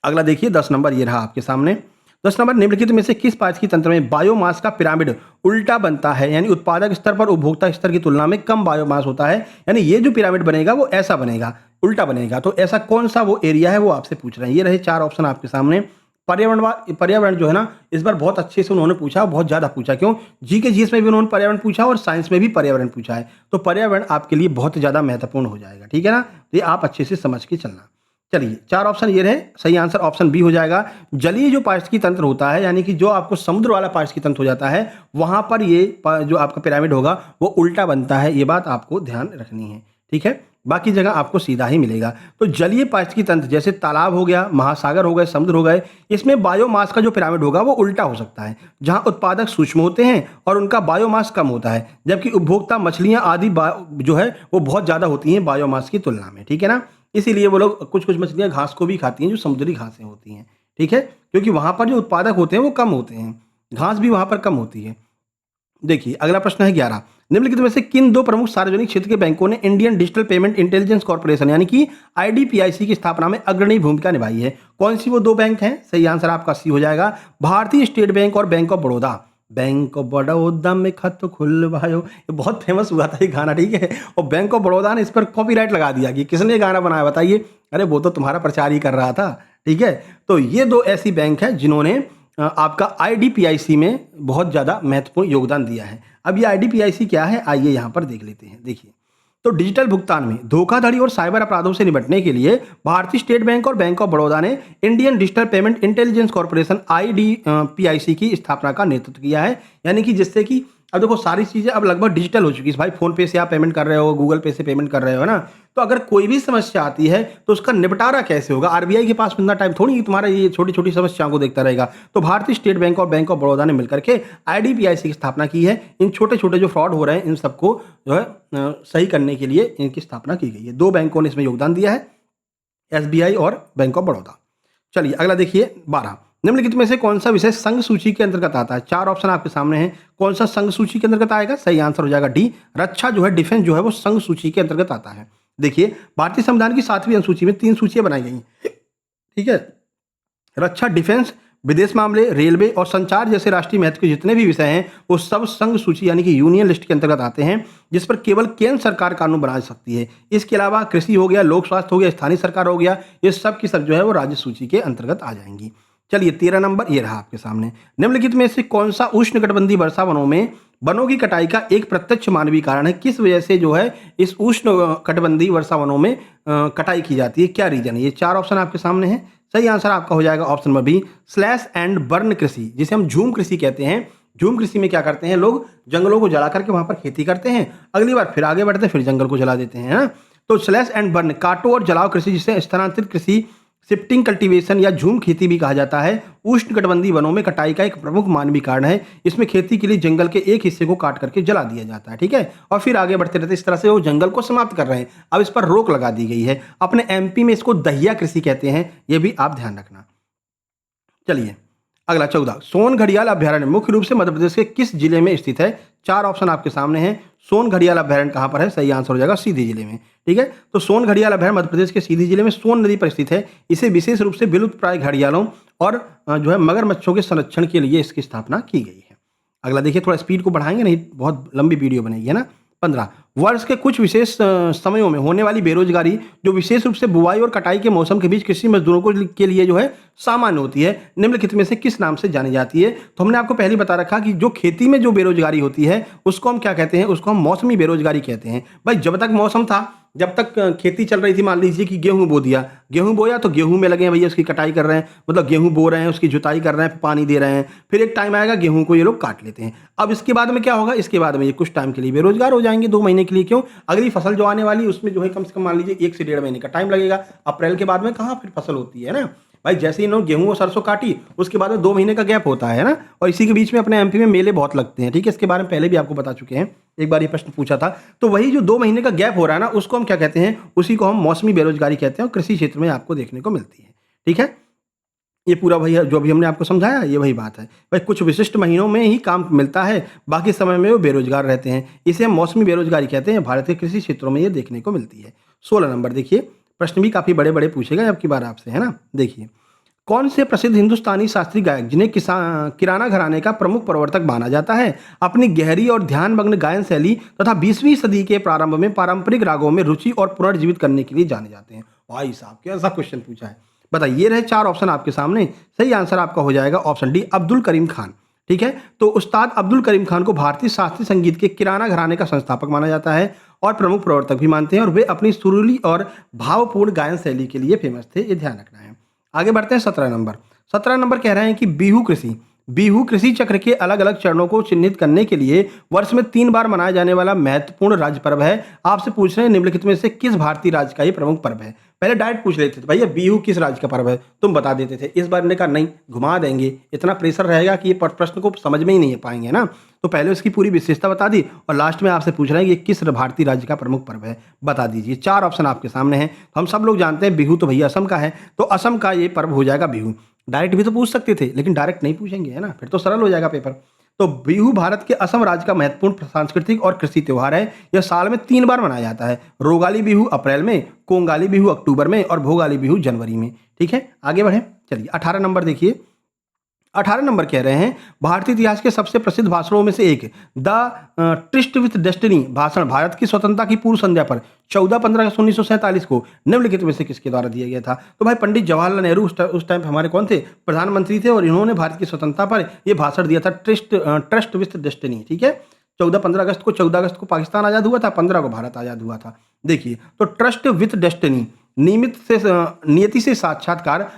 अगला देखिए 10 नंबर, ये रहा आपके सामने। 10 नंबर, निम्नलिखित में से किस पारिस्थितिकी तंत्र में बायोमास का पिरामिड उल्टा बनता है, यानी उत्पादक स्तर पर उपभोक्ता स्तर की तुलना में कम बायोमास होता है, यानी ये जो पिरामिड बनेगा वो ऐसा बनेगा, उल्टा बनेगा। तो ऐसा कौन सा वो एरिया है, वो आपसे पूछ रहे हैं। ये रहे 4 ऑप्शन आपके सामने। पर्यावरण जो है ना, इस बार बहुत अच्छे से उन्होंने पूछा, बहुत ज्यादा पूछा। क्यों? जी के जीएस में भी उन्होंने पर्यावरण पूछा और साइंस में भी पर्यावरण पूछा है, तो पर्यावरण आपके लिए बहुत ज्यादा महत्वपूर्ण हो जाएगा। ठीक है ना, तो ये आप अच्छे से समझ के चलना। चलिए 4 ऑप्शन ये रहे, सही आंसर ऑप्शन बी हो जाएगा। जलीय जो पारिस्थितिकी तंत्र होता है, यानी कि जो आपको समुद्र वाला पारिस्थितिकी तंत्र हो जाता है, वहां पर ये जो आपका पिरामिड होगा वो उल्टा बनता है। ये बात आपको ध्यान रखनी है, ठीक है। बाकी जगह आपको सीधा ही मिलेगा। तो जलीय पारिस्थितिकी तंत्र जैसे तालाब हो गया, महासागर हो गए, समुद्र हो गए, इसमें बायोमास का जो पिरामिड होगा वो उल्टा हो सकता है, जहां उत्पादक सूक्ष्म होते हैं और उनका बायोमास कम होता है, जबकि उपभोक्ता मछलियां आदि जो है वो बहुत ज्यादा होती हैं बायोमास की तुलना में। ठीक है ना, इसीलिए वो लोग कुछ मछलियां घास को भी खाती हैं, जो समुद्री घासें होती हैं। ठीक है, क्योंकि वहां पर जो उत्पादक होते हैं वो कम होते हैं, घास भी वहां पर कम होती है। देखिए अगला प्रश्न है 11, निम्नलिखित में से किन 2 प्रमुख सार्वजनिक क्षेत्र के बैंकों ने Indian Digital Payment Intelligence corporation यानी कि आईडीपीआईसी की स्थापना में अग्रणी भूमिका निभाई है? कौन सी वो 2 बैंक हैं? सही आंसर आपका सी हो जाएगा, भारतीय स्टेट बैंक और Bank of Baroda. Bank of Baroda में खत खुलवायो, ये बहुत फेमस हुआ था ये गाना, ठीक है। और बैंक ऑफ बड़ौदा ने इस पर कॉपीराइट लगा दिया कि किसने गाना बनाया बताइए। अरे वो तो तुम्हारा प्रचार ही कर रहा था, ठीक है। तो ये 2 ऐसी बैंक है जिन्होंने आपका आईडीपीआईसी में बहुत ज़्यादा महत्वपूर्ण योगदान दिया है। अब ये आईडीपीआईसी क्या है, आइए यहाँ पर देख लेते हैं। देखिए, तो डिजिटल भुगतान में धोखाधड़ी और साइबर अपराधों से निपटने के लिए भारतीय स्टेट बैंक और बैंक ऑफ बड़ौदा ने Indian Digital Payment Intelligence Corporation IDPIC की स्थापना का नेतृत्व किया है। यानी कि जिससे कि अब देखो सारी चीज़ें अब लगभग डिजिटल हो चुकी है भाई। फोन पे से आप पेमेंट कर रहे हो, गूगल पे से पेमेंट कर रहे हो, है ना। तो अगर कोई भी समस्या आती है तो उसका निपटारा कैसे होगा? आरबीआई के पास इतना टाइम थोड़ी तुम्हारा ये छोटी छोटी समस्याओं को देखता रहेगा। तो भारतीय स्टेट बैंक और बैंक ऑफ बड़ौदा ने मिलकर के आईडीपीआईसी की स्थापना की है। इन छोटे छोटे जो फ्रॉड हो रहे हैं इन सबको जो है सही करने के लिए इनकी स्थापना की गई है। 2 बैंकों ने इसमें योगदान दिया है, एसबीआई और बैंक ऑफ बड़ौदा। चलिए अगला देखिए 12, निम्नलिखित में से कौन सा विषय संघ सूची के अंतर्गत आता है? 4 ऑप्शन आपके सामने हैं, कौन सा संघ सूची के अंतर्गत आएगा? सही आंसर हो जाएगा डी, रक्षा जो है, डिफेंस जो है वो संघ सूची के अंतर्गत आता है। देखिए भारतीय संविधान की 7वीं अनुसूची में 3 सूचियां बनाई गई हैं, ठीक है। रक्षा, डिफेंस, विदेश मामले, रेलवे और संचार जैसे राष्ट्रीय महत्व के जितने भी विषय हैं वो सब संघ सूची यानी कि यूनियन लिस्ट के अंतर्गत आते हैं, जिस पर केवल केंद्र सरकार कानून बना सकती है। इसके अलावा कृषि हो गया, लोक स्वास्थ्य हो गया, स्थानीय सरकार हो गया, ये सब की सब जो है वो राज्य सूची के अंतर्गत आ जाएंगी। चलिए 13 नंबर, ये रहा आपके सामने, निम्नलिखित में से कौन सा उष्णकटिबंधीय वर्षा वनों में वनों की कटाई का एक प्रत्यक्ष मानवीय कारण है? किस वजह से जो है इस उष्ण कटिबंधीय वर्षा वनों में कटाई की जाती है, क्या रीजन है? ये 4 ऑप्शन आपके सामने हैं। सही आंसर आपका हो जाएगा option number B, slash and burn कृषि, जिसे हम झूम कृषि कहते हैं। झूम कृषि में क्या करते हैं लोग, जंगलों को जला करके वहां पर खेती करते हैं, अगली बार फिर आगे बढ़ते हैं, फिर जंगल को जला देते हैं, है ना। तो स्लैश एंड बर्न, काटो और जलाओ कृषि, जिसे स्थानांतरित कृषि, शिफ्टिंग कल्टीवेशन या झूम खेती भी कहा जाता है, उष्णकटिबंधीय वनों में कटाई का एक प्रमुख मानवीय कारण है। इसमें खेती के लिए जंगल के एक हिस्से को काट करके जला दिया जाता है, ठीक है, और फिर आगे बढ़ते रहते, इस तरह से वो जंगल को समाप्त कर रहे हैं। अब इस पर रोक लगा दी गई है। अपने एमपी में इसको दहिया कृषि कहते हैं, ये भी आप ध्यान रखना। चलिए अगला 14, सोन घड़ियाल अभ्यारण्य मुख्य रूप से मध्य प्रदेश के किस जिले में स्थित है? 4 ऑप्शन आपके सामने हैं। सोन घड़ियाल अभ्यारण्य कहां पर है? सही आंसर हो जाएगा सीधी जिले में, ठीक है। तो सोन घड़ियाल अभ्यारण्य मध्य प्रदेश के सीधी जिले में सोन नदी पर स्थित है। इसे विशेष रूप से विलुप्त प्राय घड़ियालों और जो है मगरमच्छों के संरक्षण के लिए इसकी स्थापना की गई है। अगला देखिए, थोड़ा स्पीड को बढ़ाएंगे, नहीं बहुत लंबी वीडियो बनेगी, है ना। 15, वर्ष के कुछ विशेष समयों में होने वाली बेरोजगारी जो विशेष रूप से बुआई और कटाई के मौसम के बीच कृषि मजदूरों के लिए जो है सामान्य होती है, निम्नलिखित में से किस नाम से जानी जाती है? तो हमने आपको पहले बता रखा कि जो खेती में जो बेरोजगारी होती है उसको हम क्या कहते हैं? उसको हम मौसमी बेरोजगारी कहते हैं। भाई जब तक मौसम था, जब तक खेती चल रही थी, मान लीजिए कि गेहूँ बो दिया, गेहूँ बोया तो गेहूँ में लगे हैं भैया, उसकी कटाई कर रहे हैं, मतलब गेहूँ बो रहे हैं, उसकी जुताई कर रहे हैं, पानी दे रहे हैं, फिर एक टाइम आएगा गेहूँ को ये लोग काट लेते हैं। अब इसके बाद में क्या होगा, इसके बाद में ये कुछ टाइम के लिए बेरोजगार हो जाएंगे, 2 महीने के लिए। क्यों? अगली फसल जो आने वाली है उसमें जो है कम से कम मान लीजिए 1 से 1.5 महीने का टाइम लगेगा। अप्रैल के बाद में कहाँ फिर फसल होती है ना भाई। जैसे ही इन्होंने गेहूँ और सरसों काटी, उसके बाद में 2 महीने का गैप होता है ना। और इसी के बीच में अपने एमपी में मेले बहुत लगते हैं, ठीक है। इसके बारे में पहले भी आपको बता चुके हैं, एक बार ये प्रश्न पूछा था। तो वही जो 2 महीने का गैप हो रहा है ना, उसको हम क्या कहते हैं, उसी को हम मौसमी बेरोजगारी कहते हैं, और कृषि क्षेत्र में आपको देखने को मिलती है, ठीक है। ये पूरा वही है जो अभी हमने आपको समझाया, ये वही बात है भाई। कुछ विशिष्ट महीनों में ही काम मिलता है, बाकी समय में वो बेरोजगार रहते हैं, इसे हम मौसमी बेरोजगारी कहते हैं। भारत के कृषि क्षेत्रों में ये देखने को मिलती है। 16 नंबर देखिए, प्रश्न भी काफी बड़े बड़े पूछेगा अब की बार आपसे, है ना। देखिए, कौन से प्रसिद्ध हिंदुस्तानी शास्त्रीय गायक, जिन्हें किराना घराने का प्रमुख प्रवर्तक माना जाता है, अपनी गहरी और ध्यानमग्न गायन शैली तथा 20वीं सदी के प्रारंभ में पारंपरिक रागों में रुचि और पुनर्जीवित करने के लिए जाने जाते हैं? भाई साहब कैसा क्वेश्चन पूछा है, बताइए। ये रहे 4 ऑप्शन आपके सामने, सही आंसर आपका हो जाएगा ऑप्शन डी, अब्दुल करीम खान, ठीक है। तो उस्ताद अब्दुल करीम खान को भारतीय शास्त्रीय संगीत के किराना घराने का संस्थापक माना जाता है और प्रमुख प्रवर्तक भी मानते हैं, और वे अपनी सुरीली और भावपूर्ण गायन शैली के लिए फेमस थे, ये ध्यान रखना है। आगे बढ़ते हैं 17 नंबर। 17 नंबर कह रहे हैं कि बिहू कृषि चक्र के अलग अलग चरणों को चिन्हित करने के लिए वर्ष में 3 बार मनाया जाने वाला महत्वपूर्ण राज्य पर्व है। आपसे पूछ रहे हैं निम्नलिखित में से किस भारतीय राज्य का ये प्रमुख पर्व है। पहले डायरेक्ट पूछ लेते थे भैया बिहू किस राज्य का पर्व है, तुम बता देते थे। इस बार ने कहा नहीं, घुमा देंगे, इतना प्रेशर रहेगा कि ये प्रश्न को समझ में ही नहीं पाएंगे ना। तो पहले उसकी पूरी विशेषता बता दी, और लास्ट में आपसे पूछ रहे हैं कि किस भारतीय राज्य का प्रमुख पर्व है, बता दीजिए। 4 ऑप्शन आपके सामने हैं। हम सब लोग जानते हैं बिहू तो भैया असम का है, तो असम का ये पर्व हो जाएगा बिहू। डायरेक्ट भी तो पूछ सकते थे, लेकिन डायरेक्ट नहीं पूछेंगे, है ना, फिर तो सरल हो जाएगा पेपर। तो बिहू भारत के असम राज्य का महत्वपूर्ण सांस्कृतिक और कृषि त्योहार है। यह साल में 3 बार मनाया जाता है। रोगाली बिहू अप्रैल में, कोंगाली बिहू अक्टूबर में, और भोगाली बिहू जनवरी में, ठीक है। आगे बढ़े, चलिए 18 नंबर देखिए। 18 नंबर कह रहे हैं भारतीय इतिहास के सबसे प्रसिद्ध भाषणों में से एक द ट्रिस्ट विथ डेस्टिनी भाषण भारत की स्वतंत्रता की पूर्व संध्या पर 14-15 अगस्त 1947 को निम्नलिखित में से किसके द्वारा दिया गया था? तो भाई पंडित जवाहरलाल नेहरू उस टाइम पे हमारे कौन थे? प्रधानमंत्री थे, और इन्होंने भारत की स्वतंत्रता पर यह भाषण दिया था, ट्रस्ट विथ डेस्टिनी, ठीक है। 14-15 अगस्त को, 14 अगस्त को पाकिस्तान आज़ाद हुआ था, 15 को भारत आज़ाद हुआ था। देखिए, तो ट्रस्ट विथ डेस्टिनी, नियति से साक्षात्कार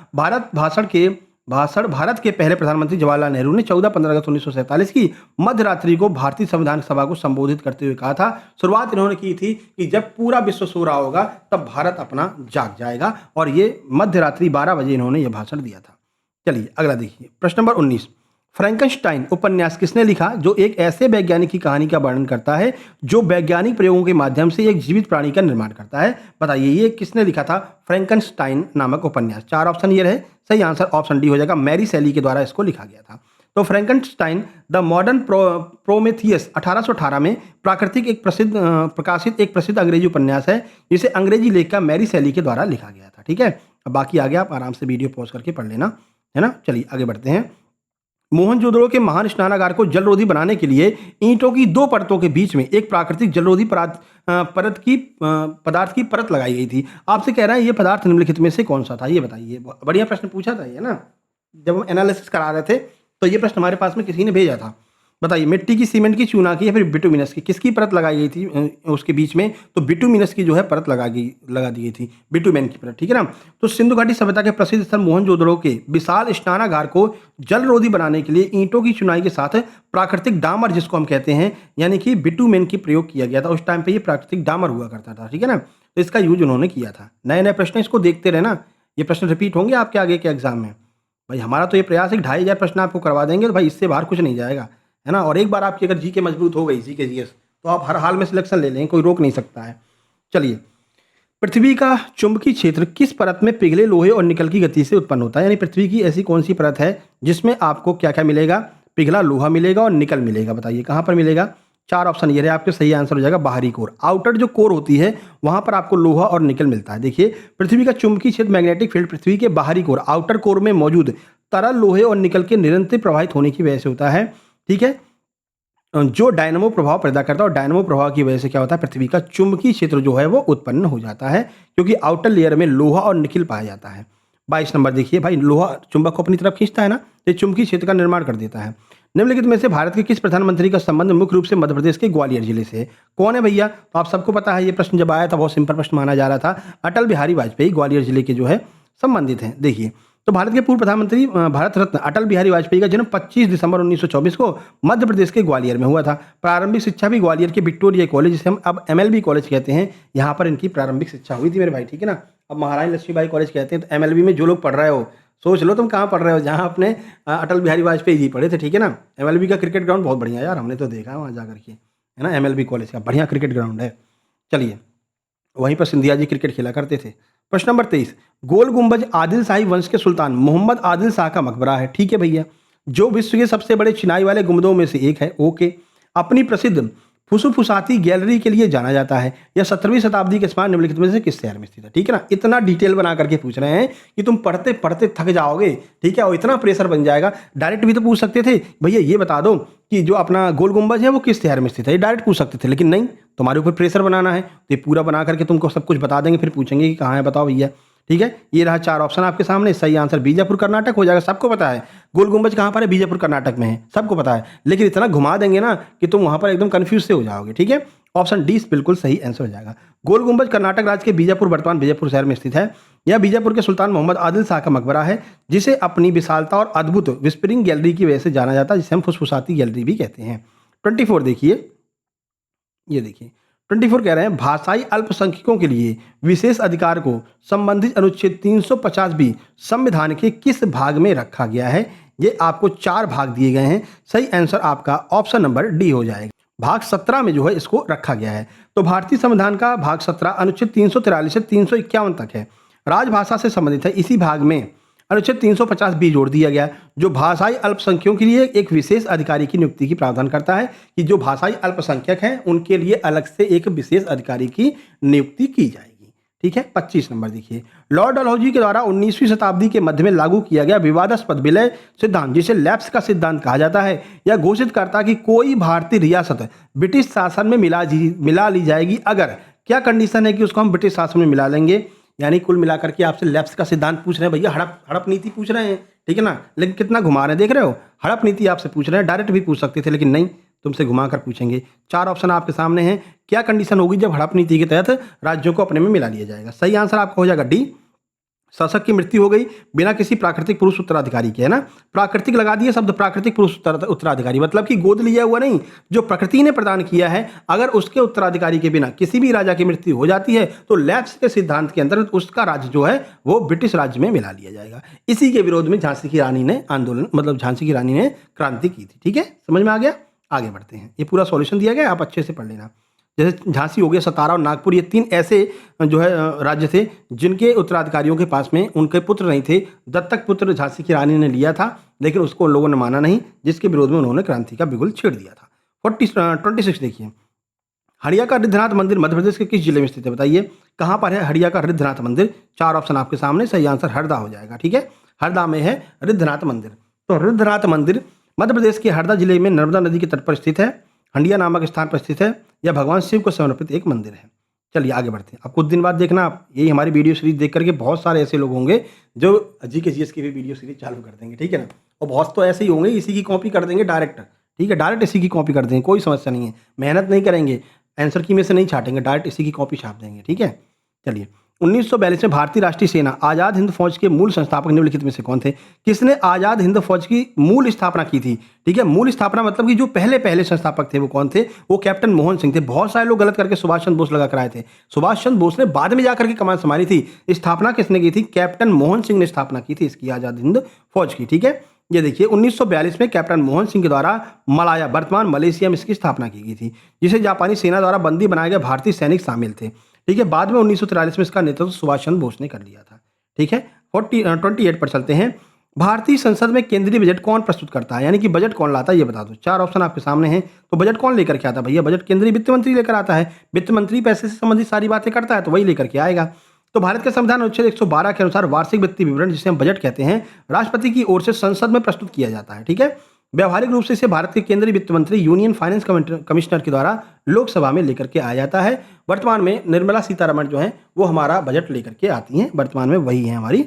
भारत के पहले प्रधानमंत्री जवाहरलाल नेहरू ने 14-15 अगस्त 1947 की मध्य रात्रि को भारतीय संविधान सभा को संबोधित करते हुए कहा था। शुरुआत इन्होंने की थी कि जब पूरा विश्व सो रहा होगा तब भारत अपना जाग जाएगा, और ये मध्य रात्रि 12 बजे इन्होंने यह भाषण दिया था। चलिए अगला देखिए, प्रश्न नंबर 19। फ्रैंकनस्टाइन उपन्यास किसने लिखा जो एक ऐसे वैज्ञानिक की कहानी का वर्णन करता है जो वैज्ञानिक प्रयोगों के माध्यम से एक जीवित प्राणी का निर्माण करता है? बताइए ये किसने लिखा था फ्रैंकनस्टाइन नामक उपन्यास? 4 ऑप्शन ये रहे, सही आंसर ऑप्शन डी हो जाएगा, मैरी शैली के द्वारा इसको लिखा गया था। तो फ्रैंकनस्टाइन द मॉडर्न प्रोमेथियस 1818 में प्रकाशित एक प्रसिद्ध अंग्रेजी उपन्यास है, जिसे अंग्रेजी लेखिका मैरी शैली के द्वारा लिखा गया था, ठीक है। अब बाकी आगे आप आराम से वीडियो पॉज करके पढ़ लेना, है ना। चलिए आगे बढ़ते हैं। मोहनजोदड़ो के महान स्नानागार को जलरोधी बनाने के लिए ईंटों की 2 परतों के बीच में एक प्राकृतिक जलरोधी पदार्थ की परत लगाई गई थी। आपसे कह रहा है ये पदार्थ निम्नलिखित में से कौन सा था, ये बताइए। बढ़िया प्रश्न पूछा था ये ना, जब हम एनालिसिस करा रहे थे तो ये प्रश्न हमारे पास में किसी ने भेजा था। बताइए, मिट्टी की, सीमेंट की, चूना की, या फिर बिटुमिनस की, किसकी परत लगाई गई थी उसके बीच में? तो बिटुमिनस की जो है परत लगा दी गई थी, बिटुमेन की परत, ठीक है ना। तो सिंधु घाटी सभ्यता के प्रसिद्ध स्थल मोहनजोदड़ो के विशाल स्नानागार को जलरोधी बनाने के लिए ईंटों की चुनाई के साथ प्राकृतिक डामर, जिसको हम कहते हैं, यानी कि बिटुमेन की प्रयोग किया गया था। उस टाइम पे ये प्राकृतिक डामर हुआ करता था, ठीक है ना। तो इसका यूज उन्होंने किया था। नए नए प्रश्न इसको देखते रहना, ये प्रश्न रिपीट होंगे आपके आगे के एग्जाम में। भाई हमारा तो ये प्रयास है 2500 प्रश्न आपको करवा देंगे, तो भाई इससे बाहर कुछ नहीं जाएगा, है ना। और एक बार आपकी अगर जीके मजबूत हो गई, जीके जीएस, तो आप हर हाल में सिलेक्शन ले लेंगे, कोई रोक नहीं सकता है। चलिए, पृथ्वी का चुंबकीय क्षेत्र किस परत में पिघले लोहे और निकल की गति से उत्पन्न होता है? यानी पृथ्वी की ऐसी कौन सी परत है जिसमें आपको क्या क्या मिलेगा? पिघला लोहा मिलेगा और निकल मिलेगा। बताइए कहाँ पर मिलेगा? 4 ऑप्शन ये रहे आपके, सही आंसर हो जाएगा बाहरी कोर। आउटर जो कोर होती है वहां पर आपको लोहा और निकल मिलता है। देखिए, पृथ्वी का चुंबकीय क्षेत्र मैग्नेटिक फील्ड पृथ्वी के बाहरी कोर, आउटर कोर में मौजूद तरल लोहे और निकल के निरंतर प्रवाहित होने की वजह से होता है, ठीक है, जो डायनामो प्रभाव पैदा करता है। और डायनामो प्रभाव की वजह से क्या होता है? पृथ्वी का चुंबकीय क्षेत्र जो है वो उत्पन्न हो जाता है, क्योंकि आउटर लेयर में लोहा और निकल पाया जाता है। 22 नंबर देखिए, भाई लोहा चुंबक को अपनी तरफ खींचता है ना, तो चुंबकीय क्षेत्र का निर्माण कर देता है। निम्नलिखित में से भारत के किस प्रधानमंत्री का संबंध मुख्य रूप से मध्य प्रदेश के ग्वालियर जिले से है? कौन है भैया? तो आप सबको पता है, ये प्रश्न जब आया था बहुत सिंपल प्रश्न माना जा रहा था। अटल बिहारी वाजपेयी ग्वालियर जिले के जो है संबंधित हैं। देखिए, तो भारत के पूर्व प्रधानमंत्री भारत रत्न अटल बिहारी वाजपेयी का जन्म 25 दिसंबर 1924 को मध्य प्रदेश के ग्वालियर में हुआ था। प्रारंभिक शिक्षा भी ग्वालियर के विक्टोरिया कॉलेज, जिसे हम अब एमएलबी कॉलेज कहते हैं, यहाँ पर इनकी प्रारंभिक शिक्षा हुई थी मेरे भाई, ठीक है ना। अब महारानी लक्ष्मीबाई कॉलेज कहते हैं। तो एमएलबी में जो लोग पढ़ रहे हो, सोच लो तुम कहाँ पढ़ रहे हो, जहाँ अपने अटल बिहारी वाजपेयी जी पढ़े थे, ठीक है ना। एमएलबी का क्रिकेट ग्राउंड बहुत बढ़िया यार, हमने तो देखा है वहाँ जा करके, है ना। एमएलबी कॉलेज का बढ़िया क्रिकेट ग्राउंड है। चलिए, वहीं पर सिंधिया जी क्रिकेट खेला करते थे। प्रश्न नंबर 23, गोल गुंबज आदिल शाही वंश के सुल्तान मोहम्मद आदिल शाह का मकबरा है, ठीक है भैया, जो विश्व के सबसे बड़े चिनाई वाले गुंबदों में से एक है। ओके। अपनी प्रसिद्ध फुसुफुसाती गैलरी के लिए जाना जाता है। यह 17वीं शताब्दी के समान निम्नलिखित में से किस शहर में स्थित है? ठीक है ना। इतना डिटेल बना करके पूछ रहे हैं कि तुम पढ़ते पढ़ते थक जाओगे, ठीक है, और इतना प्रेशर बन जाएगा। डायरेक्ट भी तो पूछ सकते थे, भैया ये बता दो कि जो अपना गोल गुंबज है वो किस शहर में स्थित है, ये डायरेक्ट पूछ सकते थे, लेकिन नहीं, तुम्हारे ऊपर प्रेशर बनाना है तो ये पूरा बना करके तुमको सब कुछ बता देंगे, फिर पूछेंगे कि कहाँ है बताओ भैया, ठीक है। ये रहा 4 ऑप्शन आपके सामने। सही आंसर बीजापुर कर्नाटक हो जाएगा, सबको पता है। गोल गुंबज कहाँ पर है? बीजापुर कर्नाटक में है, सबको पता है, लेकिन इतना घुमा देंगे ना कि तुम वहां पर एकदम कंफ्यूज से हो जाओगे, ठीक है। ऑप्शन डी बिल्कुल सही आंसर हो जाएगा। गोल गुंबज कर्नाटक राज्य के बीजापुर, वर्तमान बीजापुर शहर में स्थित है। यह बीजापुर के सुल्तान मोहम्मद आदिल शाह का मकबरा है, जिसे अपनी विशालता और अद्भुत विस्परिंग गैलरी की वजह से जाना जाता है, जिसे हम फुसफुसाती गैलरी भी कहते हैं। 24 देखिए, ये देखिए 24 कह रहे हैं, भाषाई अल्पसंख्यकों के लिए विशेष अधिकार को संबंधित अनुच्छेद 350 भी संविधान के किस भाग में रखा गया है? ये आपको 4 भाग दिए गए हैं। सही आंसर आपका ऑप्शन नंबर डी हो जाएगा। भाग 17 में जो है इसको रखा गया है। तो भारतीय संविधान का भाग 17 अनुच्छेद 343 से 351 तक है, राजभाषा से संबंधित है। इसी भाग में अनुच्छेद 350 भी जोड़ दिया गया, जो भाषाई अल्पसंख्यकों के लिए एक विशेष अधिकारी की नियुक्ति की प्रावधान करता है, कि जो भाषाई अल्पसंख्यक हैं उनके लिए अलग से एक विशेष अधिकारी की नियुक्ति की जाएगी, ठीक है। 25 नंबर देखिए, लॉर्ड डलहौजी के द्वारा 19वीं शताब्दी के मध्य में लागू किया गया विवादास्पद विलय सिद्धांत, जिसे लैप्स का सिद्धांत कहा जाता है, यह घोषित करता कि कोई भारतीय रियासत ब्रिटिश शासन में मिला ली जाएगी अगर, क्या कंडीशन है कि उसको हम ब्रिटिश शासन में मिला लेंगे। यानी कुल मिलाकर के आपसे लैप्स का सिद्धांत पूछ रहे हैं भैया, हड़प नीति पूछ रहे हैं, ठीक है ना। लेकिन कितना घुमा रहे हैं, देख रहे हो, हड़प नीति आपसे पूछ रहे हैं। डायरेक्ट भी पूछ सकते थे, लेकिन नहीं, तुमसे घुमा कर पूछेंगे। 4 ऑप्शन आपके सामने हैं, क्या कंडीशन होगी जब हड़प नीति के तहत राज्यों को अपने में मिला लिया जाएगा? सही आंसर आपका हो जाएगा डी, शासक की मृत्यु हो गई बिना किसी प्राकृतिक पुरुष उत्तराधिकारी के, है ना। प्राकृतिक लगा दिए शब्द, प्राकृतिक पुरुष उत्तराधिकारी मतलब कि गोद लिया हुआ नहीं, जो प्रकृति ने प्रदान किया है, अगर उसके उत्तराधिकारी के बिना किसी भी राजा की मृत्यु हो जाती है तो लैप्स के सिद्धांत के अंतर्गत उसका राज्य जो है वो ब्रिटिश राज्य में मिला लिया जाएगा। इसी के विरोध में झांसी की रानी ने आंदोलन, मतलब झांसी की रानी ने क्रांति की थी, ठीक है, समझ में आ गया। आगे बढ़ते हैं, ये पूरा सॉल्यूशन दिया गया, आप अच्छे से पढ़ लेना। जैसे झांसी हो गया, सतारा और नागपुर, ये 3 ऐसे जो है राज्य थे जिनके उत्तराधिकारियों के पास में उनके पुत्र नहीं थे। दत्तक पुत्र झांसी की रानी ने लिया था, लेकिन उसको उन लोगों ने माना नहीं, जिसके विरोध में उन्होंने क्रांति का बिगुल छेड़ दिया था। 26 देखिए, हड़िया का रिद्धनाथ मंदिर मध्य प्रदेश के किस जिले में स्थित है? बताइए कहाँ पर है हड़िया का रिद्धनाथ मंदिर? 4 ऑप्शन आपके सामने, सही आंसर हरदा हो जाएगा, ठीक है। हरदा में है रिद्धनाथ मंदिर। तो रिद्धनाथ मंदिर मध्य प्रदेश के हरदा जिले में नर्मदा नदी के तट पर स्थित है, हंडिया नामक स्थान पर स्थित है। यह भगवान शिव को समर्पित एक मंदिर है। चलिए आगे बढ़ते हैं। अब कुछ दिन बाद देखना आप, यही हमारी वीडियो सीरीज देख करके बहुत सारे ऐसे लोग होंगे जो GK GS की भी वीडियो सीरीज चालू कर देंगे, ठीक है ना। और बहुत तो ऐसे ही होंगे इसी की कॉपी कर देंगे डायरेक्ट, ठीक है, डायरेक्ट इसी की कॉपी कर देंगे, कोई समस्या नहीं है, मेहनत नहीं करेंगे, आंसर की में से नहीं छाटेंगे, डायरेक्ट इसी की कॉपी छाप देंगे, ठीक है। चलिए, 1942 में भारतीय राष्ट्रीय सेना आज़ाद हिंद फौज के मूल संस्थापक निम्नलिखित में से कौन थे? किसने आज़ाद हिंद फौज की मूल स्थापना की थी? ठीक है, मूल स्थापना मतलब कि जो पहले संस्थापक थे वो कौन थे? वो कैप्टन मोहन सिंह थे। बहुत सारे लोग गलत करके सुभाष चंद्र बोस लगा कर आए थे। सुभाष चंद्र बोस ने बाद में जाकर के कमान संभाली थी। स्थापना किसने की थी? कैप्टन मोहन सिंह ने स्थापना की थी इसकी, आज़ाद हिंद फौज की, ठीक है। ये देखिए 1942 में कैप्टन मोहन सिंह के द्वारा मलाया, वर्तमान मलेशिया में इसकी स्थापना की गई थी, जिसे जापानी सेना द्वारा बंदी बनाए गए भारतीय सैनिक शामिल थे, ठीक है। बाद में 1943 में इसका नेतृत्व सुभाष चंद्र बोस ने कर लिया था, ठीक है। 28 पर चलते हैं। भारतीय संसद में केंद्रीय बजट कौन प्रस्तुत करता है, यानी कि बजट कौन लाता है ये बता दो। 4 ऑप्शन आपके सामने हैं। तो बजट कौन लेकर के आता है भैया? बजट केंद्रीय वित्त मंत्री लेकर आता है। वित्त मंत्री पैसे से संबंधित सारी बातें करता है तो वही लेकर के आएगा। तो भारत के संविधान अनुच्छेद 112 के अनुसार वार्षिक वित्तीय विवरण, जिसे हम बजट कहते हैं, राष्ट्रपति की ओर से संसद में प्रस्तुत किया जाता है, ठीक है। व्यवहारिक रूप से इसे भारत के केंद्रीय वित्त मंत्री, यूनियन फाइनेंस कमिश्नर के द्वारा लोकसभा में लेकर के आया जाता है। वर्तमान में निर्मला सीतारमण जो है वो हमारा बजट लेकर के आती हैं, वर्तमान में वही है हमारी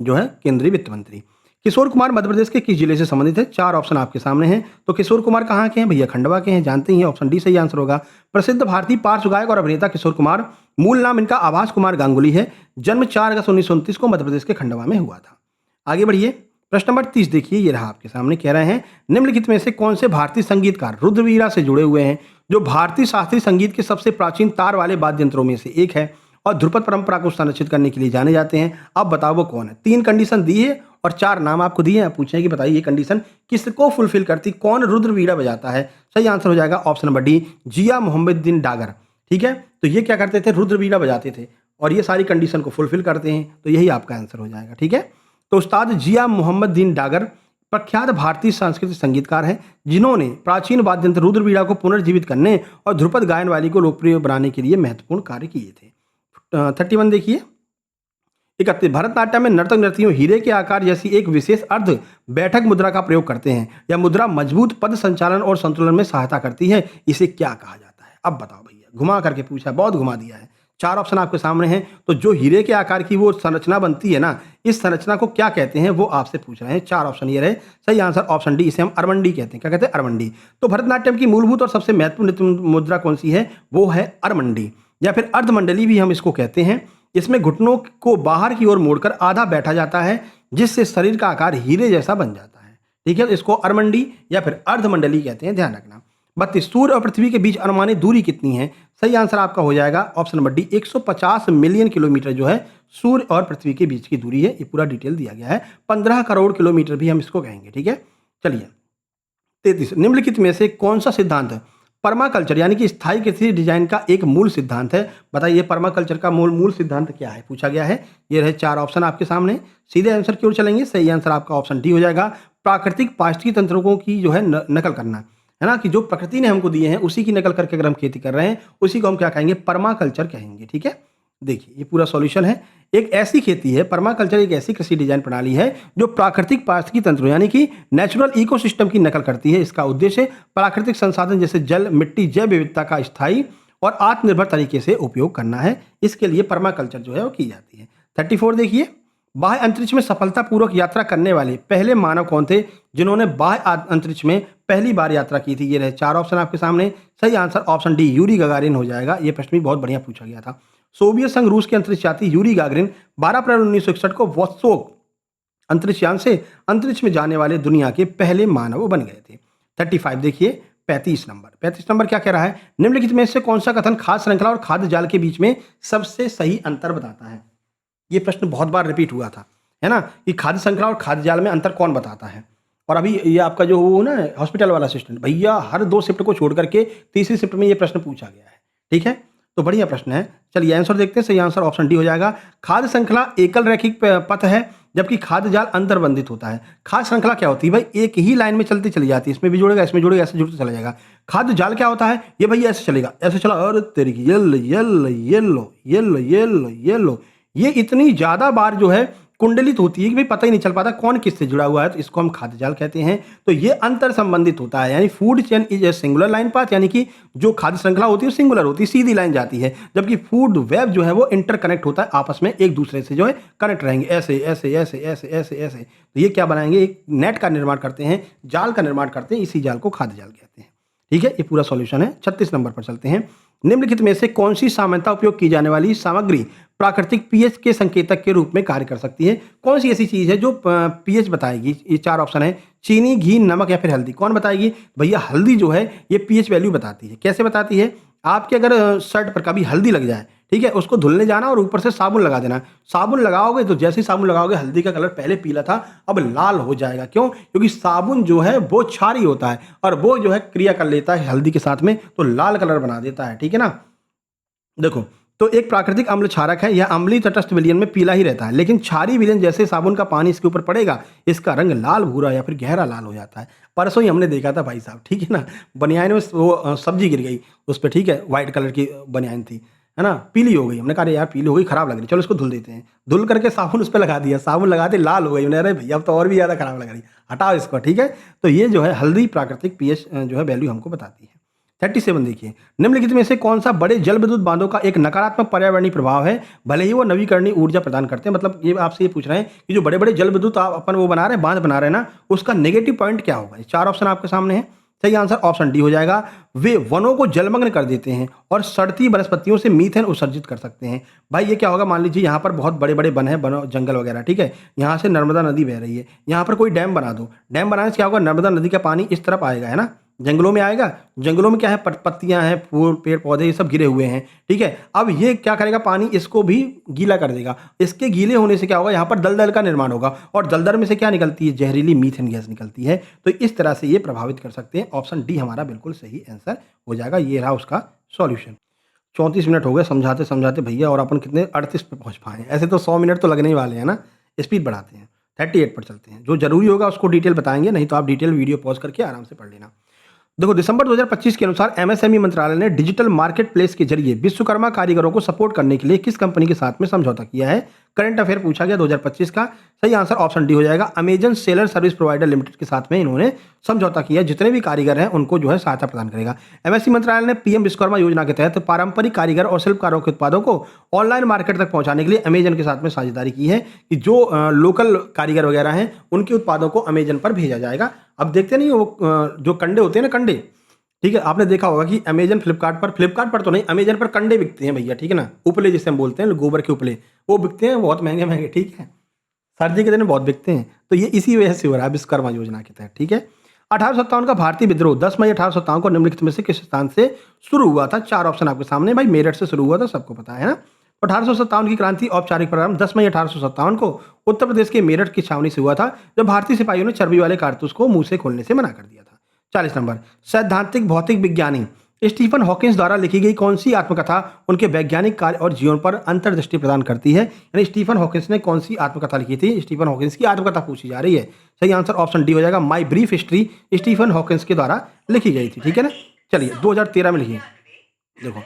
जो है केंद्रीय वित्त मंत्री। किशोर कुमार मध्य प्रदेश के किस जिले से संबंधित है? 4 ऑप्शन आपके सामने हैं। तो किशोर कुमार कहाँ के हैं भैया? खंडवा के हैं, जानते ही हैं, ऑप्शन डी सही आंसर होगा। प्रसिद्ध भारतीय पार्श्व गायक और अभिनेता किशोर कुमार, मूल नाम इनका आभास कुमार गांगुली है। जन्म 4 अगस्त 1929 को मध्य प्रदेश के खंडवा में हुआ था। आगे बढ़िए, प्रश्न नंबर 30 देखिए, ये रहा आपके सामने। कह रहे हैं निम्नलिखित में से कौन से भारतीय संगीतकार रुद्रवीणा से जुड़े हुए हैं, जो भारतीय शास्त्रीय संगीत के सबसे प्राचीन तार वाले वाद्य यंत्रों में से एक है और ध्रुपद परंपरा को संरक्षित करने के लिए जाने जाते हैं। अब बताओ वो कौन है? 3 कंडीशन दी है और 4 नाम आपको दिए हैं। पूछे कि बताइए ये कंडीशन किसको फुलफिल करती, कौन रुद्रवीणा बजाता है? सही आंसर हो जाएगा ऑप्शन नंबर डी, जिया मोहम्मदुद्दीन डागर। ठीक है, तो ये क्या करते थे? रुद्रवीणा बजाते थे और ये सारी कंडीशन को फुलफिल करते हैं, तो यही आपका आंसर हो जाएगा। ठीक है, तो उस्ताद जिया मोहम्मदुद्दीन डागर प्रख्यात भारतीय सांस्कृतिक संगीतकार हैं, जिन्होंने प्राचीन वाद्य यंत्र रुद्रवीणा को पुनर्जीवित करने और ध्रुपद गायन वाली को लोकप्रिय बनाने के लिए महत्वपूर्ण कार्य किए थे। 31 देखिए, 31 भरतनाट्यम में नर्तक नर्तियों हीरे के आकार जैसी एक विशेष अर्ध बैठक मुद्रा का प्रयोग करते हैं। यह मुद्रा मजबूत पद संचालन और संतुलन में सहायता करती है। इसे क्या कहा जाता है? अब बताओ भैया, घुमा करके पूछा, बहुत घुमा दिया है। 4 ऑप्शन आपके सामने हैं। तो जो हीरे के आकार की वो संरचना बनती है ना, इस संरचना को क्या कहते हैं वो आपसे पूछ रहे हैं। 4 ऑप्शन ये रहे। सही आंसर ऑप्शन डी, इसे हम अरमंडी कहते हैं। क्या कहते हैं? अरमंडी। तो भरतनाट्यम की मूलभूत और सबसे महत्वपूर्ण नृत्य मुद्रा कौन सी है? वो है अरमंडी, या फिर अर्धमंडली भी हम इसको कहते हैं। इसमें घुटनों को बाहर की ओर मोड़कर आधा बैठा जाता है, जिससे शरीर का आकार हीरे जैसा बन जाता है। ठीक है, इसको अरमंडी या फिर अर्धमंडली कहते हैं, ध्यान रखना। 32 सूर्य और पृथ्वी के बीच अनुमानित दूरी कितनी है? सही आंसर आपका हो जाएगा option number D, 150 million kilometre जो है सूर्य और पृथ्वी के बीच की दूरी है। ये पूरा डिटेल दिया गया है। 15 करोड़ किलोमीटर भी हम इसको कहेंगे। ठीक है, चलिए 33 निम्नलिखित में से कौन सा सिद्धांत पर्माकल्चर यानी कि स्थायी कृषि डिजाइन का एक मूल सिद्धांत है? बताइए पर्माकल्चर का मूल सिद्धांत क्या है, पूछा गया है। ये रहे 4 ऑप्शन आपके सामने। सीधे आंसर की ओर चलेंगे। सही आंसर आपका ऑप्शन डी हो जाएगा, प्राकृतिक पारिस्थितिकी तंत्रों की जो है नकल करना, है ना, कि जो प्रकृति ने हमको दिए हैं उसी की नकल करके अगर हम खेती कर रहे हैं, उसी को हम क्या कहेंगे? पर्माकल्चर कहेंगे। ठीक है, देखिए ये पूरा सॉल्यूशन है। एक ऐसी खेती है, पर्माकल्चर एक ऐसी कृषि डिजाइन प्रणाली है जो प्राकृतिक पारिस्थितिकी तंत्र यानी कि नेचुरल इकोसिस्टम की नकल करती है। इसका उद्देश्य प्राकृतिक संसाधन जैसे जल, मिट्टी, जैव विविधता का स्थायी और आत्मनिर्भर तरीके से उपयोग करना है। इसके लिए पर्माकल्चर जो है वो की जाती है। 34 देखिए, बाह्य अंतरिक्ष में सफलतापूर्वक यात्रा करने वाले पहले मानव कौन थे, जिन्होंने बाह्य अंतरिक्ष में पहली बार यात्रा की थी? ये रहे 4 ऑप्शन आपके सामने। सही answer option D, Yuri Gagarin हो जाएगा। ये प्रश्न भी बहुत बढ़िया पूछा गया था। सोवियत संघ रूस के अंतरिक्ष यात्री यूरी गागरिन 12 अप्रैल 1961 को वोस्तोक अंतरिक्ष यान से अंतरिक्ष में जाने वाले दुनिया के पहले मानव बन गए थे। 35 देखिए, 35 नंबर क्या कह रहा है? निम्नलिखित में से कौन सा कथन खाद्य श्रृंखला और खाद्य जाल के बीच में सबसे सही अंतर बताता है? ये प्रश्न बहुत बार रिपीट हुआ था, है ना, कि खाद्य श्रृंखला और खाद्य जाल में अंतर कौन बताता है? और अभी ये आपका जो वो ना हॉस्पिटल वाला असिस्टेंट भैया, हर 2 शिफ्ट को छोड़ करके तीसरी शिफ्ट में ये प्रश्न पूछा गया है। ठीक है, तो बढ़िया प्रश्न है। चलिए आंसर देखते हैं। सही आंसर ऑप्शन डी हो जाएगा। खाद्य श्रृंखला एकल रैखिक पथ है, जबकि खाद्य जाल अंतर्बंधित होता है। खाद्य श्रृंखला क्या होती है भाई? एक ही लाइन में चलती चली जाती है, इसमें भी जुड़ेगा, इसमें जुड़ेगा, ऐसे जुड़ते चला जाएगा। खाद्य जाल क्या होता है? ये भैया ऐसे चलेगा, ऐसे चला और तेरी yellow yellow yellow yellow yellow yellow, ये इतनी ज्यादा बार जो है कुंडलित होती है कि भाई पता ही नहीं चल पाता कौन किससे जुड़ा हुआ है, तो इसको हम खाद्य जाल कहते हैं। तो ये अंतर संबंधित होता है, यानी food chain is a singular line path, यानी कि जो खाद्य श्रृंखला होती है वो सिंगुलर होती है, सीधी लाइन जाती है, जबकि फूड वेब जो है वो इंटरकनेक्ट होता है, आपस में एक दूसरे से जो है कनेक्ट रहेंगे, ऐसे ऐसे ऐसे ऐसे ऐसे ऐसे। तो ये क्या बनाएंगे? एक नेट का निर्माण करते हैं, जाल का निर्माण करते हैं, इसी जाल को खाद्य जाल कहते हैं। ठीक है, ये पूरा सॉल्यूशन है। 36 नंबर पर चलते हैं। निम्नलिखित में से कौन सी सामान्यतः उपयोग की जाने वाली सामग्री प्राकृतिक पीएच के संकेतक के रूप में कार्य कर सकती है? कौन सी ऐसी चीज है जो पीएच बताएगी? ये 4 ऑप्शन है, चीनी, घी, नमक या फिर हल्दी। कौन बताएगी? भैया हल्दी जो है ये पीएच वैल्यू बताती है। कैसे बताती है? आपके अगर शर्ट पर कभी हल्दी लग जाए, ठीक है, उसको धुलने जाना और ऊपर से साबुन लगा देना। साबुन लगाओगे तो जैसे ही साबुन लगाओगे हल्दी का कलर पहले पीला था अब लाल हो जाएगा। क्यों? क्योंकि साबुन जो है वो क्षारीय होता है और वो जो है क्रिया कर लेता है हल्दी के साथ में, तो लाल कलर बना देता है। ठीक है ना, देखो, तो एक प्राकृतिक अम्ल क्षारक है, यह अम्लीय तटस्थ विलयन में पीला ही रहता है, लेकिन क्षारीय विलयन जैसे साबुन का पानी इसके ऊपर पड़ेगा इसका रंग लाल भूरा या फिर गहरा लाल हो जाता है। परसों ही हमने देखा था भाई साहब, ठीक है ना, बनियान में वो सब्जी गिर गई उस पर, ठीक है, व्हाइट कलर की बनियान थी, है ना, पीली हो गई। हमने कहा यार पीली हो गई, खराब लग रही, चलो इसको धुल देते हैं। धुल करके साबुन उस पर लगा दिया, साबुन लगाते लाल हो गई। मैंने अरे भैया अब तो और भी ज़्यादा खराब लग रही, हटाओ इसको। ठीक है, तो ये जो है हल्दी प्राकृतिक पीएच जो है वैल्यू हमको बताती है। 37 देखिए, निम्नलिखित में से कौन सा बड़े जल विद्युत बांधों का एक नकारात्मक पर्यावरणीय प्रभाव है, भले ही वो नवीकरणीय ऊर्जा प्रदान करते हैं। मतलब ये आपसे ये पूछ रहे हैं कि जो बड़े बड़े जल विद्युत अपन वो बना रहे हैं, बांध बना रहे हैं ना, उसका नेगेटिव पॉइंट क्या होगा। ये 4 ऑप्शन आपके सामने है। सही आंसर ऑप्शन डी हो जाएगा। वे वनों को जलमग्न कर देते हैं और सड़ती वनस्पतियों से मीथेन उत्सर्जित कर सकते हैं। भाई ये क्या होगा, मान लीजिए यहाँ पर बहुत बड़े बड़े वन है, जंगल वगैरह, ठीक है, यहाँ से नर्मदा नदी बह रही है, यहाँ पर कोई डैम बना दो। डैम बनाने से क्या होगा, नर्मदा नदी का पानी इस तरफ आएगा, है ना, जंगलों में आएगा। जंगलों में क्या है, पत्तियां हैं, फूल, पेड़ पौधे, ये सब गिरे हुए हैं, ठीक है। अब ये क्या करेगा, पानी इसको भी गीला कर देगा। इसके गीले होने से क्या होगा, यहाँ पर दलदल का निर्माण होगा और दलदल में से क्या निकलती है, जहरीली मीथेन गैस निकलती है। तो इस तरह से ये प्रभावित कर सकते हैं। ऑप्शन डी हमारा बिल्कुल सही आंसर हो जाएगा। ये रहा उसका सॉल्यूशन। 34 मिनट हो गए समझाते समझाते भैया, और अपन कितने 38 पे पहुंच पाए। ऐसे तो 100 मिनट तो लगने ही वाले हैं ना। स्पीड बढ़ाते हैं, 38 पर चलते हैं। जो जरूरी होगा उसको डिटेल बताएंगे, नहीं तो आप डिटेल वीडियो पॉज करके आराम से पढ़ लेना। देखो, दिसंबर 2025 के अनुसार एमएसएमई मंत्रालय ने डिजिटल मार्केट प्लेस के जरिए विश्वकर्मा कारीगरों को सपोर्ट करने के लिए किस कंपनी के साथ में समझौता किया है। करंट अफेयर पूछा गया 2025 का। सही आंसर ऑप्शन डी हो जाएगा। Amazon seller service provider limited के साथ में इन्होंने समझौता किया। जितने भी कारीगर हैं उनको जो है सहायता प्रदान करेगा। एमएसएमई मंत्रालय ने पीएम विश्वकर्मा योजना के तहत पारंपरिक कारीगर और शिल्पकारों के उत्पादों को ऑनलाइन मार्केट तक पहुंचाने के लिए अमेजन के साथ में साझेदारी की है कि जो लोकल कारीगर वगैरह हैं उनके उत्पादों को अमेजन पर भेजा जाएगा। अब देखते नहीं वो जो कंडे होते हैं ना, कंडे, ठीक है, आपने देखा होगा कि अमेजन फ्लिपकार्ट पर तो नहीं, अमेजन पर कंडे बिकते हैं भैया, ठीक है ना, उपले जिसे हम बोलते हैं, गोबर के उपले, वो बिकते हैं बहुत महंगे महंगे, ठीक है, सर्दी के दिन बहुत बिकते हैं। तो ये इसी वजह से हो रहा है विश्वकर्मा योजना के तहत, ठीक है। 1857 का भारतीय विद्रोह 10 मई 1857 को निम्नलिखित में से किस स्थान से शुरू हुआ था। 4 ऑप्शन आपके सामने। भाई मेरठ से शुरू हुआ था, सबको पता है ना। 1857 की क्रांति औपचारिक प्रारंभ 10 मई 1857 को उत्तर प्रदेश के मेरठ की छावनी से हुआ था, जब भारतीय सिपाहियों ने चर्बी वाले कारतूस को मुंह से खोलने से मना कर दिया था। 40 नंबर, सैद्धांतिक भौतिक विज्ञानी स्टीफन हॉकिंस द्वारा लिखी गई कौन सी आत्मकथा उनके वैज्ञानिक कार्य और जीवन पर अंतर्दृष्टि प्रदान करती है। यानी स्टीफन हॉकिंस ने कौन सी आत्मकथा लिखी थी। स्टीफन हॉकिंस की आत्मकथा पूछी जा रही है। सही आंसर ऑप्शन डी हो जाएगा। माई ब्रीफ हिस्ट्री स्टीफन हॉकिंस के द्वारा लिखी गई थी, ठीक है ना। चलिए 2013 में लिखिए। देखो,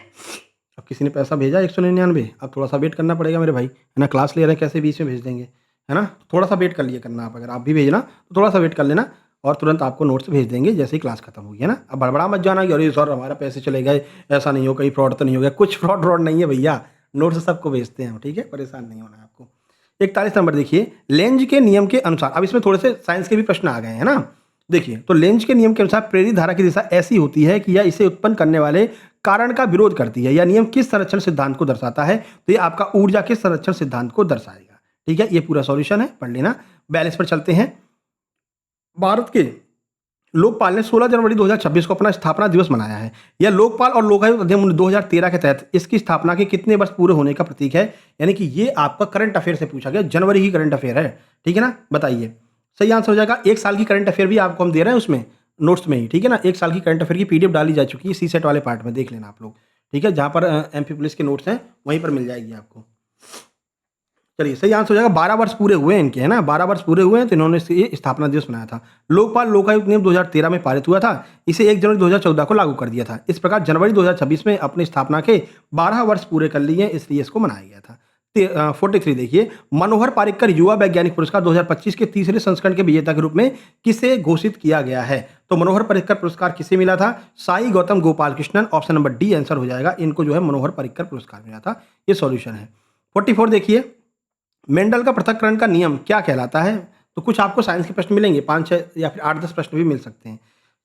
अब किसी ने पैसा भेजा 199, अब थोड़ा सा वेट करना पड़ेगा मेरे भाई, है ना। क्लास ले रहे हैं, कैसे बीच में भेज देंगे, है ना। थोड़ा सा वेट कर लिए करना आप, अगर आप भी भेजना तो थोड़ा सा वेट कर लेना और तुरंत आपको नोट्स भेज देंगे जैसे ही क्लास खत्म होगी, है ना। अब बड़बड़ा मत जाना कि अरे सर हमारा पैसे चले गए, ऐसा नहीं हो, कहीं फ्रॉड तो नहीं हो गया। कुछ फ्रॉड नहीं है भैया, नोट्स सबको भेजते हैं, ठीक है, परेशान नहीं होना है आपको। 41 नंबर देखिए, लेंज के नियम के अनुसार, अब इसमें थोड़े से साइंस के भी प्रश्न आ गए हैं ना। देखिए, तो लेंज के नियम के अनुसार प्रेरित धारा की दिशा ऐसी होती है कि यह इसे उत्पन्न करने वाले कारण का विरोध करती है। यह नियम किस संरक्षण सिद्धांत को दर्शाता है, तो ये आपका ऊर्जा के संरक्षण सिद्धांत को दर्शाएगा, ठीक है। ये पूरा सॉल्यूशन है, पढ़ लेना। 42 पर चलते हैं। भारत के लोकपाल ने 16 जनवरी 2026 को अपना स्थापना दिवस मनाया है। यह लोकपाल और लोकायुक्त अधिनियम 2013 के तहत इसकी स्थापना के कितने वर्ष पूरे होने का प्रतीक है। यानी कि ये आपका करंट अफेयर से पूछा गया, जनवरी की करंट अफेयर है, ठीक है ना। बताइए, सही आंसर हो जाएगा। 1 साल की करंट अफेयर भी आपको हम दे रहे हैं उसमें नोट्स में ही, ठीक है ना। 1 साल की करंट अफेयर की पीडीएफ डाली जा चुकी है, सी सेट वाले पार्ट में देख लेना आप लोग, ठीक है। जहाँ पर एमपी पुलिस के नोट्स हैं वहीं पर मिल जाएगी आपको। चलिए, सही आंसर हो जाएगा। 12 वर्ष पूरे हुए हैं इनके, है ना, 12 वर्ष पूरे हुए हैं, तो इन्होंने ये स्थापना दिवस मनाया था। लोकपाल लोकायुक्त नियम 2013 में पारित हुआ था, इसे 1 जनवरी 2014 को लागू कर दिया था। इस प्रकार जनवरी 2026 में अपनी स्थापना के 12 वर्ष पूरे कर लिए, इसलिए इसको मनाया गया था। 43 देखिए, मनोहर पारिकर युवा वैज्ञानिक पुरस्कार 2025 के तीसरे संस्करण के विजेता के रूप में किसे घोषित किया गया है। तो मनोहर पारिकर पुरस्कार किसे मिला था, Sai Gautam Gopal Krishnan. Option number D answer हो जाएगा। इनको जो है मनोहर पारिकर पुरस्कार मिला था, ये सॉल्यूशन है। 44 देखिए, मेंडल का पृथक्करण का नियम क्या कहलाता है। तो कुछ आपको साइंस के प्रश्न मिलेंगे, 5-6 या फिर 8-10 प्रश्न भी मिल सकते हैं।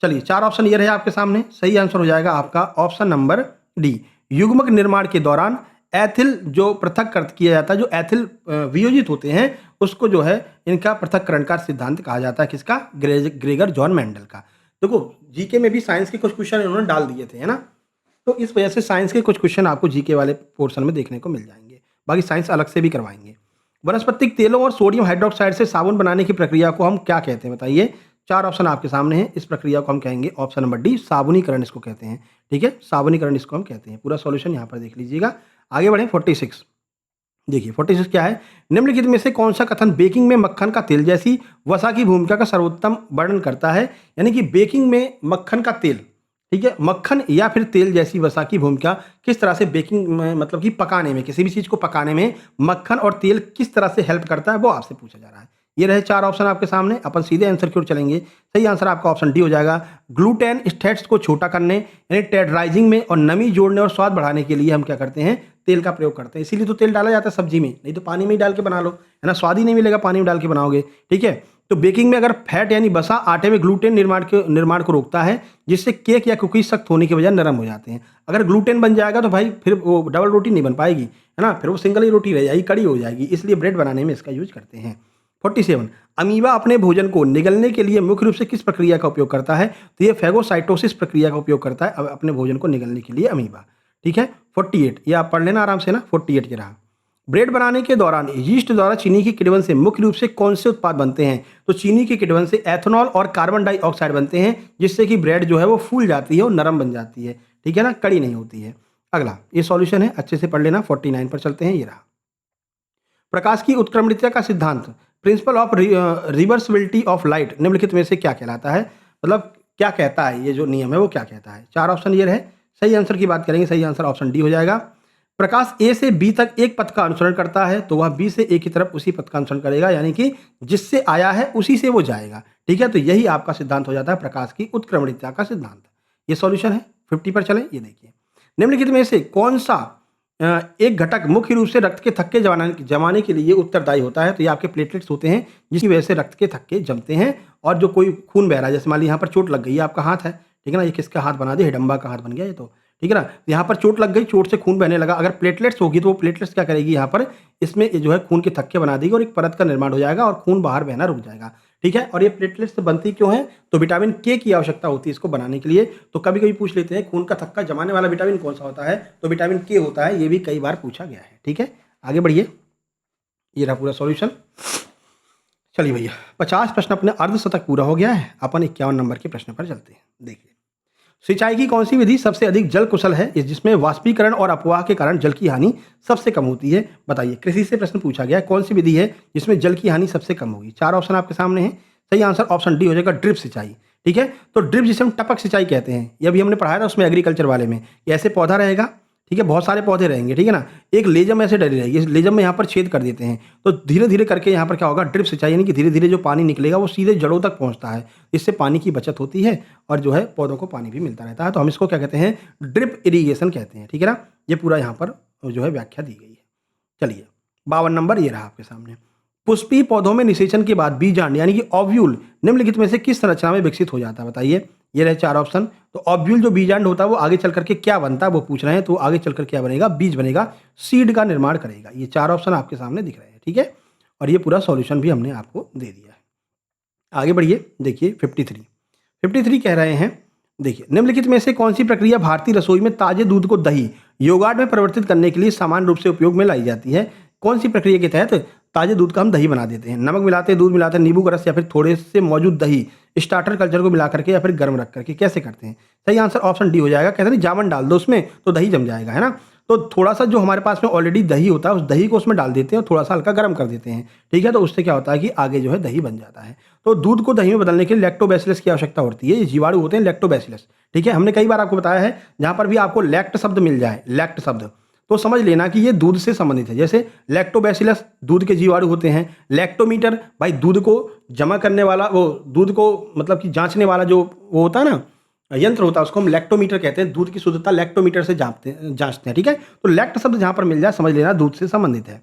चलिए, 4 ऑप्शन ये रहे आपके सामने। सही आंसर हो जाएगा आपका ऑप्शन नंबर डी। युग्मक निर्माण के दौरान एथिल जो पृथक किया जाता है, जो एथिल वियोजित होते हैं, उसको जो है इनका पृथक्करण का सिद्धांत कहा जाता है। किसका, ग्रेगर जॉन मेंडल का। देखो, जीके में भी साइंस के कुछ क्वेश्चन इन्होंने डाल दिए थे, है ना। तो इस वजह से साइंस के कुछ क्वेश्चन आपको जीके वाले पोर्शन में देखने को मिल जाएंगे, बाकी साइंस अलग से भी करवाएंगे। वनस्पतिक तेलों और सोडियम हाइड्रोक्साइड से साबुन बनाने की प्रक्रिया को हम क्या कहते हैं, बताइए। 4 ऑप्शन आपके सामने हैं। इस प्रक्रिया को हम कहेंगे ऑप्शन नंबर डी, साबुनीकरण इसको कहते हैं, ठीक है। साबुनीकरण इसको हम कहते हैं। पूरा सॉल्यूशन यहाँ पर देख लीजिएगा। आगे बढ़ें। 46 देखिए, 46 क्या है, निम्नलिखित में से कौन सा कथन बेकिंग में मक्खन का तेल जैसी वसा की भूमिका का सर्वोत्तम वर्णन करता है। यानी कि बेकिंग में मक्खन का तेल, ठीक है, मक्खन या फिर तेल जैसी वसा की भूमिका किस तरह से बेकिंग में, मतलब कि पकाने में, किसी भी चीज़ को पकाने में मक्खन और तेल किस तरह से हेल्प करता है, वो आपसे पूछा जा रहा है। ये रहे 4 ऑप्शन आपके सामने, अपन सीधे आंसर की ओर चलेंगे। सही आंसर आपका ऑप्शन डी हो जाएगा। ग्लूटेन स्टेट्स को छोटा करने यानी टेट्राइजिंग में और नमी जोड़ने और स्वाद बढ़ाने के लिए हम क्या करते हैं, तेल का प्रयोग करते हैं। इसीलिए तो तेल डाला जाता है सब्जी में, नहीं तो पानी में ही डाल के बना लो, है ना, स्वाद ही नहीं मिलेगा पानी में डाल के बनाओगे। ठीक है, तो बेकिंग में अगर फैट यानी बसा आटे में ग्लूटेन निर्माण को रोकता है, जिससे केक या कुकीज सख्त होने के बजाय नरम हो जाते हैं। अगर ग्लूटेन बन जाएगा तो भाई फिर वो डबल रोटी नहीं बन पाएगी, है ना, फिर वो सिंगल ही रोटी रह जाएगी, कड़ी हो जाएगी। इसलिए ब्रेड बनाने में इसका यूज करते हैं। 47, अमीबा अपने भोजन को निगलने के लिए मुख्य रूप से किस प्रक्रिया का उपयोग करता है? तो ये फैगोसाइटोसिस प्रक्रिया का उपयोग करता है अपने भोजन को निगलने के लिए अमीबा। ठीक है, 48 ये आप पढ़ लेना आराम से ना, 48 ये रहा। ब्रेड बनाने के दौरान यीस्ट द्वारा चीनी की किण्वन से मुख्य रूप से कौन से उत्पाद बनते हैं? तो चीनी की किण्वन से एथेनॉल और कार्बन डाइऑक्साइड बनते हैं, जिससे कि ब्रेड जो है वो फूल जाती है और नरम बन जाती है। ठीक है ना, कड़ी नहीं होती है। अगला ये सॉल्यूशन है, अच्छे से पढ़ लेना। 49 पर चलते हैं, ये रहा। प्रकाश की उत्क्रमणीयता का सिद्धांत, principle of reversibility of light, निम्नलिखित में से क्या कहलाता है? मतलब क्या कहता है, ये जो नियम है वो क्या कहता है? 4 ऑप्शन ये रहे। सही आंसर की बात करेंगे, सही आंसर ऑप्शन डी हो जाएगा। प्रकाश ए से बी तक एक पथ का अनुसरण करता है, तो वह बी से ए की तरफ उसी पथ का अनुसरण करेगा, यानी कि जिससे आया है उसी से वो जाएगा। ठीक है, तो यही आपका सिद्धांत हो जाता है प्रकाश की उत्क्रमणीयता का सिद्धांत। ये सॉल्यूशन है। 50 पर चलें, ये देखिए। निम्नलिखित में से कौन सा एक घटक मुख्य रूप से रक्त के थक्के जमाने के लिए उत्तरदायी होता है? तो ये आपके प्लेटलेट्स होते हैं, जिसकी वजह से रक्त के थक्के जमते हैं और जो कोई खून बह रहा है, जैसे मान लीजिए यहाँ पर चोट लग गई है, आपका हाथ है, ठीक है ना, ये किसका हाथ बना दिया, हिडम्बा का हाथ बन गया ये तो। ठीक है ना, यहाँ पर चोट लग गई, चोट से खून बहने लगा, अगर प्लेटलेट्स होगी तो वो प्लेटलेट्स क्या करेगी, यहाँ पर इसमें जो है खून के थक्के बना देगी और एक परत का निर्माण हो जाएगा और खून बाहर बहना रुक जाएगा। ठीक है, और ये प्लेटलेट्स बनती क्यों है? तो विटामिन के की आवश्यकता होती है इसको बनाने के लिए। तो कभी कभी पूछ लेते हैं खून का थक्का जमाने वाला विटामिन कौन सा होता है? तो विटामिन के होता है, ये भी कई बार पूछा गया है। ठीक है, आगे बढ़िए, ये रहा पूरा सॉल्यूशन। चलिए भैया, 50 प्रश्न अपने अर्धशतक पूरा हो गया है, अपन 51 नंबर के प्रश्न पर चलते हैं। देखिए, सिंचाई की कौन सी विधि सबसे अधिक जल कुशल है, जिसमें वाष्पीकरण और अपवाह के कारण जल की हानि सबसे कम होती है? बताइए, कृषि से प्रश्न पूछा गया है, कौन सी विधि है जिसमें जल की हानि सबसे कम होगी? 4 ऑप्शन आपके सामने हैं। सही आंसर ऑप्शन डी हो जाएगा, ड्रिप सिंचाई। ठीक है, तो ड्रिप जिसे हम टपक सिंचाई कहते हैं, ये अभी हमने पढ़ाया था उसमें एग्रीकल्चर वाले में। ये ऐसे पौधा रहेगा, ठीक है, बहुत सारे पौधे रहेंगे, ठीक है ना, एक लेजम ऐसे डली रहेगी, इस लेजम में यहाँ पर छेद कर देते हैं, तो धीरे धीरे करके यहाँ पर क्या होगा, ड्रिप सिंचाई, यानी कि धीरे धीरे जो पानी निकलेगा वो सीधे जड़ों तक पहुँचता है। इससे पानी की बचत होती है और जो है पौधों को पानी भी मिलता रहता है। तो हम इसको क्या कहते हैं, ड्रिप इरीगेशन कहते हैं। ठीक है ना, ये पूरा यहाँ पर जो है व्याख्या दी गई है। चलिए, 52 नंबर ये रहा आपके सामने। पुष्पीय पौधों में निषेचन के बाद बीजांड यानी कि ओव्यूल निम्नलिखित में से किस संरचना में विकसित हो जाता है? बताइए, ये रहे 4 ऑप्शन। तो ओव्यूल जो बीजांड होता है वो आगे चल करके क्या बनता है वो पूछ रहे हैं, तो आगे चलकर क्या बनेगा, बीज बनेगा, सीड का निर्माण करेगा। ये 4 ऑप्शन आपके सामने दिख रहे हैं। ठीक है, और ये पूरा सॉल्यूशन भी हमने आपको दे दिया है। आगे बढ़िए, देखिए 53 कह रहे हैं, देखिए, निम्नलिखित में से कौन सी प्रक्रिया भारतीय रसोई में ताजे दूध को दही योगार्ट में परिवर्तित करने के लिए सामान्य रूप से उपयोग में लाई जाती है? कौन सी प्रक्रिया के तहत ताजे दूध का हम दही बना देते हैं? नमक मिलाते हैं, दूध मिलाते हैं, नींबू का रस या फिर थोड़े से मौजूद दही स्टार्टर कल्चर को मिला करके या फिर गर्म रख करके, कैसे करते हैं? सही आंसर ऑप्शन डी हो जाएगा। कहते हैं जामन डाल दो उसमें तो दही जम जाएगा, है ना। तो थोड़ा सा जो हमारे पास में ऑलरेडी दही होता है उस दही को उसमें डाल देते हैं और थोड़ा सा हल्का गर्म कर देते हैं। ठीक है, तो उससे क्या होता है कि आगे जो है दही बन जाता है। तो दूध को दही में बदलने के लिए लैक्टोबैसिलस की आवश्यकता होती है। ये जीवाणु होते हैं लैक्टोबैसिलस। ठीक है, हमने कई बार आपको बताया है, जहां पर भी आपको लैक्ट शब्द मिल जाए, लैक्ट शब्द, तो समझ लेना कि ये दूध से संबंधित है। जैसे लैक्टोबैसिलस दूध के जीवाणु होते हैं, लैक्टोमीटर भाई दूध को जमा करने वाला, वो दूध को मतलब कि जांचने वाला जो वो होता है ना यंत्र होता है, उसको हम लैक्टोमीटर कहते हैं। दूध की शुद्धता लैक्टोमीटर से जांचते हैं। ठीक है, तो लैक्ट शब्द जहां पर मिल जाए समझ लेना दूध से संबंधित है।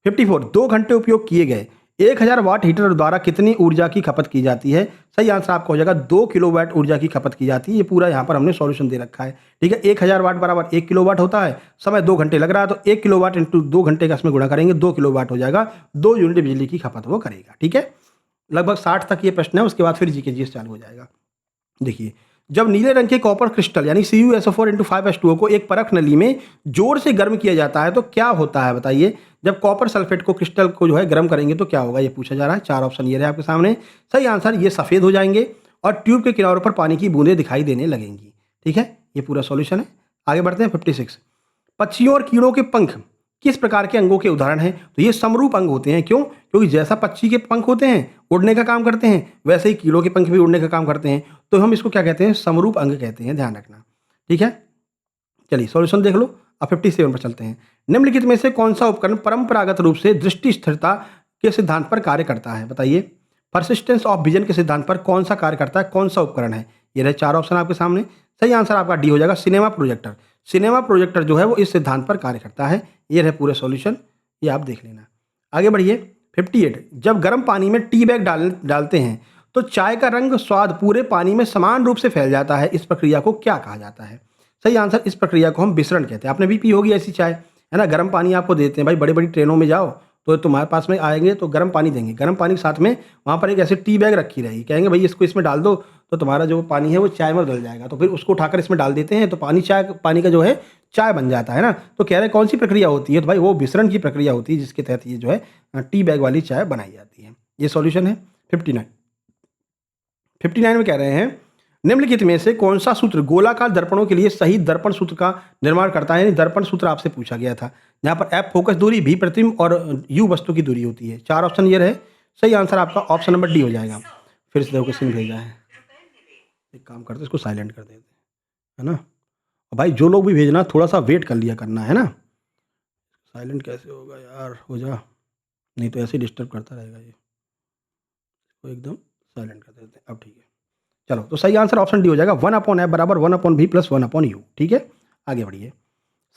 54 2 घंटे उपयोग किए गए 1000 वाट हीटर द्वारा कितनी ऊर्जा की खपत की जाती है? सही आंसर आपका हो जाएगा 2 किलोवाट ऊर्जा की खपत की जाती है। ये पूरा यहाँ पर हमने सॉल्यूशन दे रखा है। ठीक है, 1000 वाट बराबर 1 किलोवाट होता है, समय 2 घंटे लग रहा है, तो 1 किलोवाट इंटू 2 घंटे का इसमें गुणा करेंगे, 2 किलोवाट हो जाएगा, 2 यूनिट बिजली की खपत वो करेगा। ठीक है, लगभग 60 तक ये प्रश्न है, उसके बाद फिर जीके जीएस चालू हो जाएगा। देखिए, जब नीले रंग के कॉपर क्रिस्टल यानी CuSO4 को एक परख नली में जोर से गर्म किया जाता है तो क्या होता है? बताइए, जब कॉपर सल्फेट को क्रिस्टल को जो है गर्म करेंगे तो क्या होगा, ये पूछा जा रहा है। 4 ऑप्शन ये रहे आपके सामने। सही आंसर, ये सफ़ेद हो जाएंगे और ट्यूब के किनारों पर पानी की बूंदें दिखाई देने लगेंगी। ठीक है, ये पूरा सॉल्यूशन है। आगे बढ़ते हैं 56 पक्षियों और कीड़ों के पंख किस प्रकार के अंगों के उदाहरण हैं? तो ये समरूप अंग होते हैं। क्यों? क्योंकि जैसा पक्षी के पंख होते हैं उड़ने का काम करते हैं, वैसे ही कीड़ों के पंख भी उड़ने का काम करते हैं, तो हम इसको क्या कहते हैं, समरूप अंग कहते हैं, ध्यान रखना। ठीक है, चलिए सॉल्यूशन देख लो। अब 57 पर चलते हैं। निम्नलिखित में से कौन सा उपकरण परंपरागत रूप से दृष्टि स्थिरता के सिद्धांत पर कार्य करता है? बताइए। परसिस्टेंस ऑफ विजन के सिद्धांत पर कौन सा कार्य करता है, कौन सा उपकरण है? ये रहे 4 ऑप्शन आपके सामने। सही आंसर आपका डी हो जाएगा, सिनेमा प्रोजेक्टर। सिनेमा प्रोजेक्टर जो है वो इस सिद्धांत पर कार्य करता है। ये रहे पूरे सॉल्यूशन, ये आप देख लेना। आगे बढ़िए। 58, जब गर्म पानी में टी बैग डालते हैं तो चाय का रंग स्वाद पूरे पानी में समान रूप से फैल जाता है, इस प्रक्रिया को क्या कहा जाता है? सही आंसर, इस प्रक्रिया को हम विसरण कहते हैं। आपने भी पी होगी ऐसी चाय, है ना? गर्म पानी आपको देते हैं भाई, बड़ी बड़ी ट्रेनों में जाओ तो तुम्हारे पास में आएंगे तो गर्म पानी देंगे, गर्म पानी के साथ में वहाँ पर एक ऐसी टी बैग रखी रहेगी, कहेंगे भाई इसको इसमें डाल दो तो तुम्हारा जो पानी है वो चाय में बदल जाएगा। तो फिर उसको उठाकर इसमें डाल देते हैं तो पानी का जो है चाय बन जाता है ना। तो कह रहे कौन सी प्रक्रिया होती है? तो भाई वो विसरण की प्रक्रिया होती है, जिसके तहत ये जो है टी बैग वाली चाय बनाई जाती है। ये सॉल्यूशन है 59। 59 में कह रहे हैं निम्नलिखित में से कौन सा सूत्र गोलाकार दर्पणों के लिए सही दर्पण सूत्र का निर्माण करता है? यानी दर्पण सूत्र आपसे पूछा गया था, जहां पर एफ फोकस दूरी, भी प्रतिबिंब और यू वस्तु की दूरी होती है। 4 ऑप्शन ये रहे। सही आंसर आपका ऑप्शन नंबर डी हो जाएगा। फिर से देखो क्वेश्चन भेजा है, एक काम करते इसको साइलेंट कर देते, है ना? और भाई जो लोग भी भेजना थोड़ा सा वेट कर लिया करना, है ना? साइलेंट कैसे होगा यार, हो जा, नहीं तो ऐसे डिस्टर्ब करता रहेगा ये। तो एकदम साइलेंट कर देते हैं, अब ठीक है। चलो, तो सही आंसर ऑप्शन डी हो जाएगा, 1/f बराबर 1/v प्लस 1/u। ठीक है, आगे बढ़िए।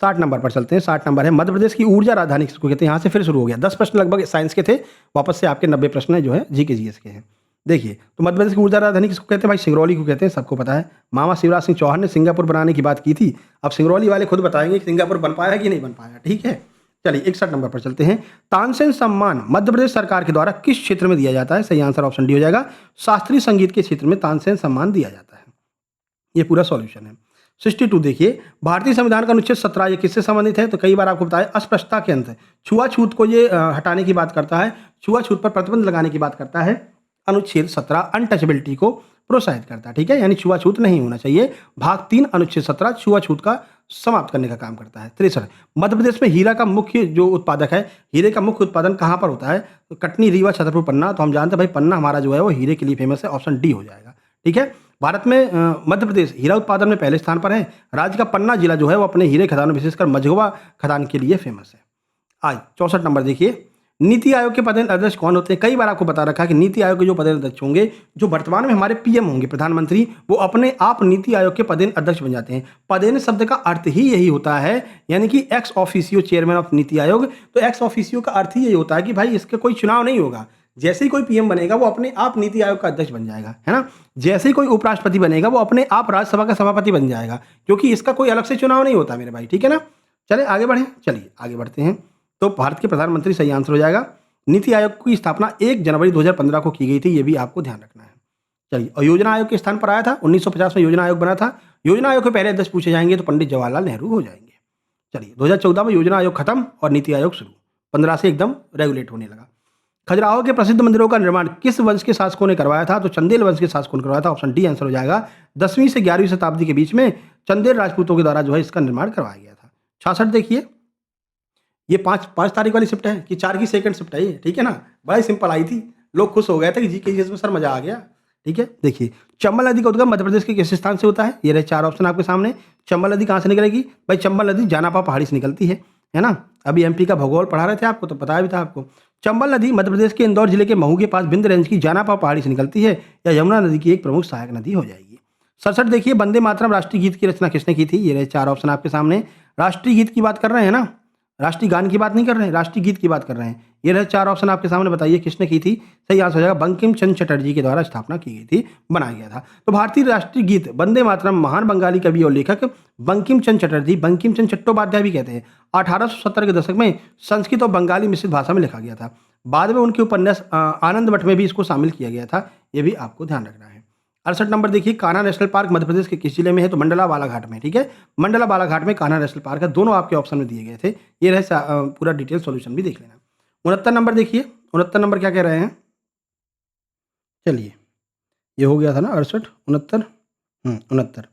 60 नंबर पर चलते हैं। 60 नंबर है मध्य प्रदेश की ऊर्जा राजधानी किसको कहते हैं? यहाँ से फिर शुरू हो गया। 10 प्रश्न लगभग साइंस के थे, वापस से आपके 90 प्रश्न जो है जीके जीएस के हैं। देखिए, तो मध्य प्रदेश की ऊर्जा राजधानी किसको कहते हैं? भाई सिंगरौली को कहते हैं, सबको पता है। मामा शिवराज सिंह चौहान ने सिंगापुर बनाने की बात की थी, अब सिंगरौली वाले खुद बताएंगे कि सिंगापुर बन पाया कि नहीं बन पाया। ठीक है, चलिए 61 नंबर पर चलते हैं। तानसेन सम्मान मध्य प्रदेश सरकार के द्वारा किस क्षेत्र में दिया जाता है? सही आंसर ऑप्शन डी हो जाएगा, शास्त्रीय संगीत के क्षेत्र में तानसेन सम्मान दिया जाता है। ये पूरा सॉल्यूशन है। 62 देखिए, भारतीय संविधान का अनुच्छेद 17 ये किससे संबंधित है? तो कई बार आपको बताया, अस्पृश्यता के अंत, छुआछूत को ये हटाने की बात करता है, छुआछूत पर प्रतिबंध लगाने की बात करता है। अनुच्छेद 17 अनटचेबिलिटी को प्रोत्साहित करता है। ठीक है, यानी छुआछूत नहीं होना चाहिए। भाग 3 अनुच्छेद 17 छुआछूत का समाप्त करने का काम करता है। 63, मध्य प्रदेश में हीरा का मुख्य जो उत्पादक है, हीरे का मुख्य उत्पादन कहाँ पर होता है? तो कटनी, रीवा, छतरपुर, पन्ना। तो हम जानते हैं भाई पन्ना हमारा जो है वो हीरे के लिए फेमस है, ऑप्शन डी हो जाएगा। ठीक है, भारत में मध्य प्रदेश हीरा उत्पादन में पहले स्थान पर है। राज्य का पन्ना जिला जो है वो अपने हीरे खदान, विशेषकर मझगवा खदान के लिए फेमस है। आज 64 नंबर देखिए, नीति आयोग के पदेन अध्यक्ष कौन होते हैं? कई बार आपको बता रखा है कि नीति आयोग के जो पदेन अध्यक्ष होंगे, जो वर्तमान में हमारे पीएम होंगे, प्रधानमंत्री, वो अपने आप नीति आयोग के पदेन अध्यक्ष बन जाते हैं। पदेन शब्द का अर्थ ही यही होता है, यानी कि ex officio chairman of NITI Aayog. तो एक्स ऑफिसियो का अर्थ ही यही होता है कि भाई इसका कोई चुनाव नहीं होगा, जैसे ही कोई पीएम बनेगा वो अपने आप नीति आयोग का अध्यक्ष बन जाएगा, है ना? जैसे ही कोई उपराष्ट्रपति बनेगा वो अपने आप राज्यसभा का सभापति बन जाएगा, क्योंकि इसका कोई अलग से चुनाव नहीं होता मेरे भाई। ठीक है ना, चले आगे बढ़े, चलिए आगे बढ़ते हैं। तो भारत के प्रधानमंत्री सही आंसर हो जाएगा। नीति आयोग की स्थापना 1 जनवरी 2015 को की गई थी, ये भी आपको ध्यान रखना है। चलिए, और योजना आयोग के स्थान पर आया था 1950 में योजना आयोग बना था। योजना आयोग के पहले अध्यक्ष पूछे जाएंगे तो पंडित जवाहरलाल नेहरू हो जाएंगे। चलिए, 2014 में योजना आयोग खत्म और नीति आयोग शुरू, 15 से एकदम रेगुलेट होने लगा। खजुराहो के प्रसिद्ध मंदिरों का निर्माण किस वंश के शासकों ने करवाया था? तो चंदेल वंश के शासकों ने करवाया था, ऑप्शन डी आंसर हो जाएगा। 10वीं से 11वीं शताब्दी के बीच में चंदेल राजपूतों के द्वारा जो है इसका निर्माण करवाया गया था। 66 देखिए, ये 5 तारीख वाली शिफ्ट है कि 4 की सेकंड शिफ्ट है ये। ठीक है ना, बड़ा सिंपल आई थी, लोग खुश हो गए थे कि जीके जीएस में सर मजा आ गया। ठीक है, देखिए, चंबल नदी का उद्गम मध्य प्रदेश के किस स्थान से होता है? ये रहे 4 ऑप्शन आपके सामने। चंबल नदी कहाँ से निकलेगी? भाई चंबल नदी जानापा पहाड़ी से निकलती है ना? अभी एमपी का भूगोल पढ़ा रहे थे आपको तो पता भी था आपको। चंबल नदी मध्य प्रदेश के इंदौर जिले के महू के पास बिंद रेंज की जानापा पहाड़ी से निकलती है, या यमुना नदी की एक प्रमुख सहायक नदी हो जाएगी। 67 देखिए, वंदे मातरम राष्ट्रीय गीत की रचना किसने की थी? ये रहे 4 ऑप्शन आपके सामने। राष्ट्रीय गीत की बात कर रहे हैं ना, राष्ट्रीय गान की बात नहीं कर रहे हैं, राष्ट्रीय गीत की बात कर रहे हैं। ये रहे 4 ऑप्शन आपके सामने, बताइए किसने की थी? सही आंसर हो जाएगा, बंकिम चंद्र चटर्जी के द्वारा स्थापना की गई थी, बनाया गया था। तो भारतीय राष्ट्रीय गीत वंदे मातरम महान बंगाली कवि और लेखक बंकिम चंद्र चटर्जी, बंकिम चंद्र चट्टोपाध्याय भी कहते हैं, 1870 के दशक में संस्कृत और बंगाली मिश्रित भाषा में लिखा गया था। बाद में उनके उपन्यास आनंद मठ में भी इसको शामिल किया गया था, ये भी आपको ध्यान रखना है। 68 नंबर देखिए, कान्हा नेशनल पार्क मध्य प्रदेश के किस जिले में है? तो मंडला बालाघाट में। ठीक है, मंडला बालाघाट में कान्हा नेशनल पार्क है, दोनों आपके ऑप्शन में दिए गए थे। ये रहे पूरा डिटेल सॉल्यूशन भी देख लेना। 69 नंबर देखिए, 69 नंबर क्या कह रहे हैं? चलिए, ये हो गया था ना 68, 69, 69।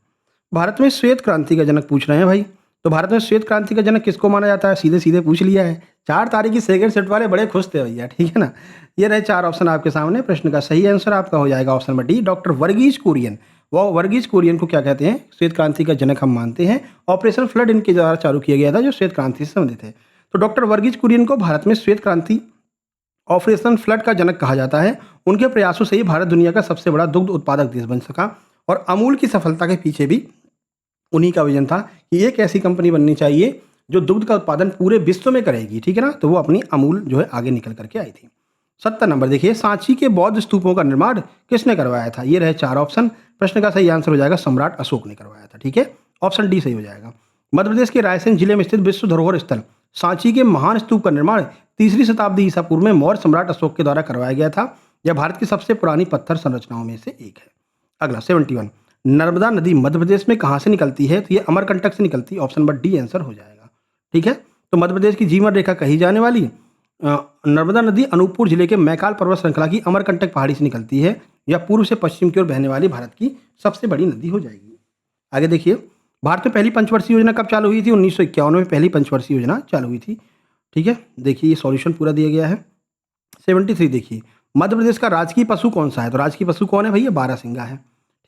भारत में श्वेत क्रांति का जनक पूछ रहे हैं भाई। तो भारत में श्वेत क्रांति का जनक किसको माना जाता है? सीधे सीधे पूछ लिया है। 4 तारीख की सेकंड शिफ्ट वाले बड़े खुश थे भैया। ठीक है ना, ये रहे 4 ऑप्शन आपके सामने। प्रश्न का सही आंसर आपका हो जाएगा option number D, doctor Verghese Kurien. वो वर्गीज कुरियन को क्या कहते हैं? श्वेत क्रांति का जनक हम मानते हैं। ऑपरेशन फ्लड इनके द्वारा चालू किया गया था, जो श्वेत क्रांति से संबंधित है। तो डॉक्टर वर्गीज कुरियन को भारत में श्वेत क्रांति ऑपरेशन फ्लड का जनक कहा जाता है। उनके प्रयासों से ही भारत दुनिया का सबसे बड़ा दुग्ध उत्पादक देश बन सका और अमूल की सफलता के पीछे भी उन्हीं का विजन था कि एक ऐसी कंपनी बननी चाहिए जो दुग्ध का उत्पादन पूरे विश्व में करेगी, ठीक है ना। तो वो अपनी अमूल जो है आगे निकल करके आई थी। 70 नंबर देखिए, सांची के बौद्ध स्तूपों का निर्माण किसने करवाया था? ये रहे 4 ऑप्शन। प्रश्न का सही आंसर हो जाएगा सम्राट अशोक ने करवाया था, ठीक है। ऑप्शन डी सही हो जाएगा। मध्य प्रदेश के रायसेन जिले में स्थित विश्व धरोहर स्थल सांची के महान स्तूप का निर्माण 3री शताब्दी ईसा पूर्व में मौर्य सम्राट अशोक के द्वारा करवाया गया था। यह भारत की सबसे पुरानी पत्थर संरचनाओं में से एक है। अगला 71, नर्मदा नदी मध्य प्रदेश में कहाँ से निकलती है? तो ये अमरकंटक से निकलती है। ऑप्शन नंबर डी आंसर हो जाएगा, ठीक है। तो मध्य प्रदेश की जीवन रेखा कही जाने वाली नर्मदा नदी अनूपपुर जिले के मैकाल पर्वत श्रृंखला की अमरकंटक पहाड़ी से निकलती है। यह पूर्व से पश्चिम की ओर बहने वाली भारत की सबसे बड़ी नदी हो जाएगी। आगे देखिए, भारत में पहली पंचवर्षीय योजना कब चालू हुई थी? 1951 में पहली पंचवर्षीय योजना चालू हुई थी, ठीक है। देखिए ये सॉल्यूशन पूरा दिया गया है। 73 देखिए, मध्य प्रदेश का राजकीय पशु कौन सा है? तो राजकीय पशु कौन है भैया? बारहसिंगा है,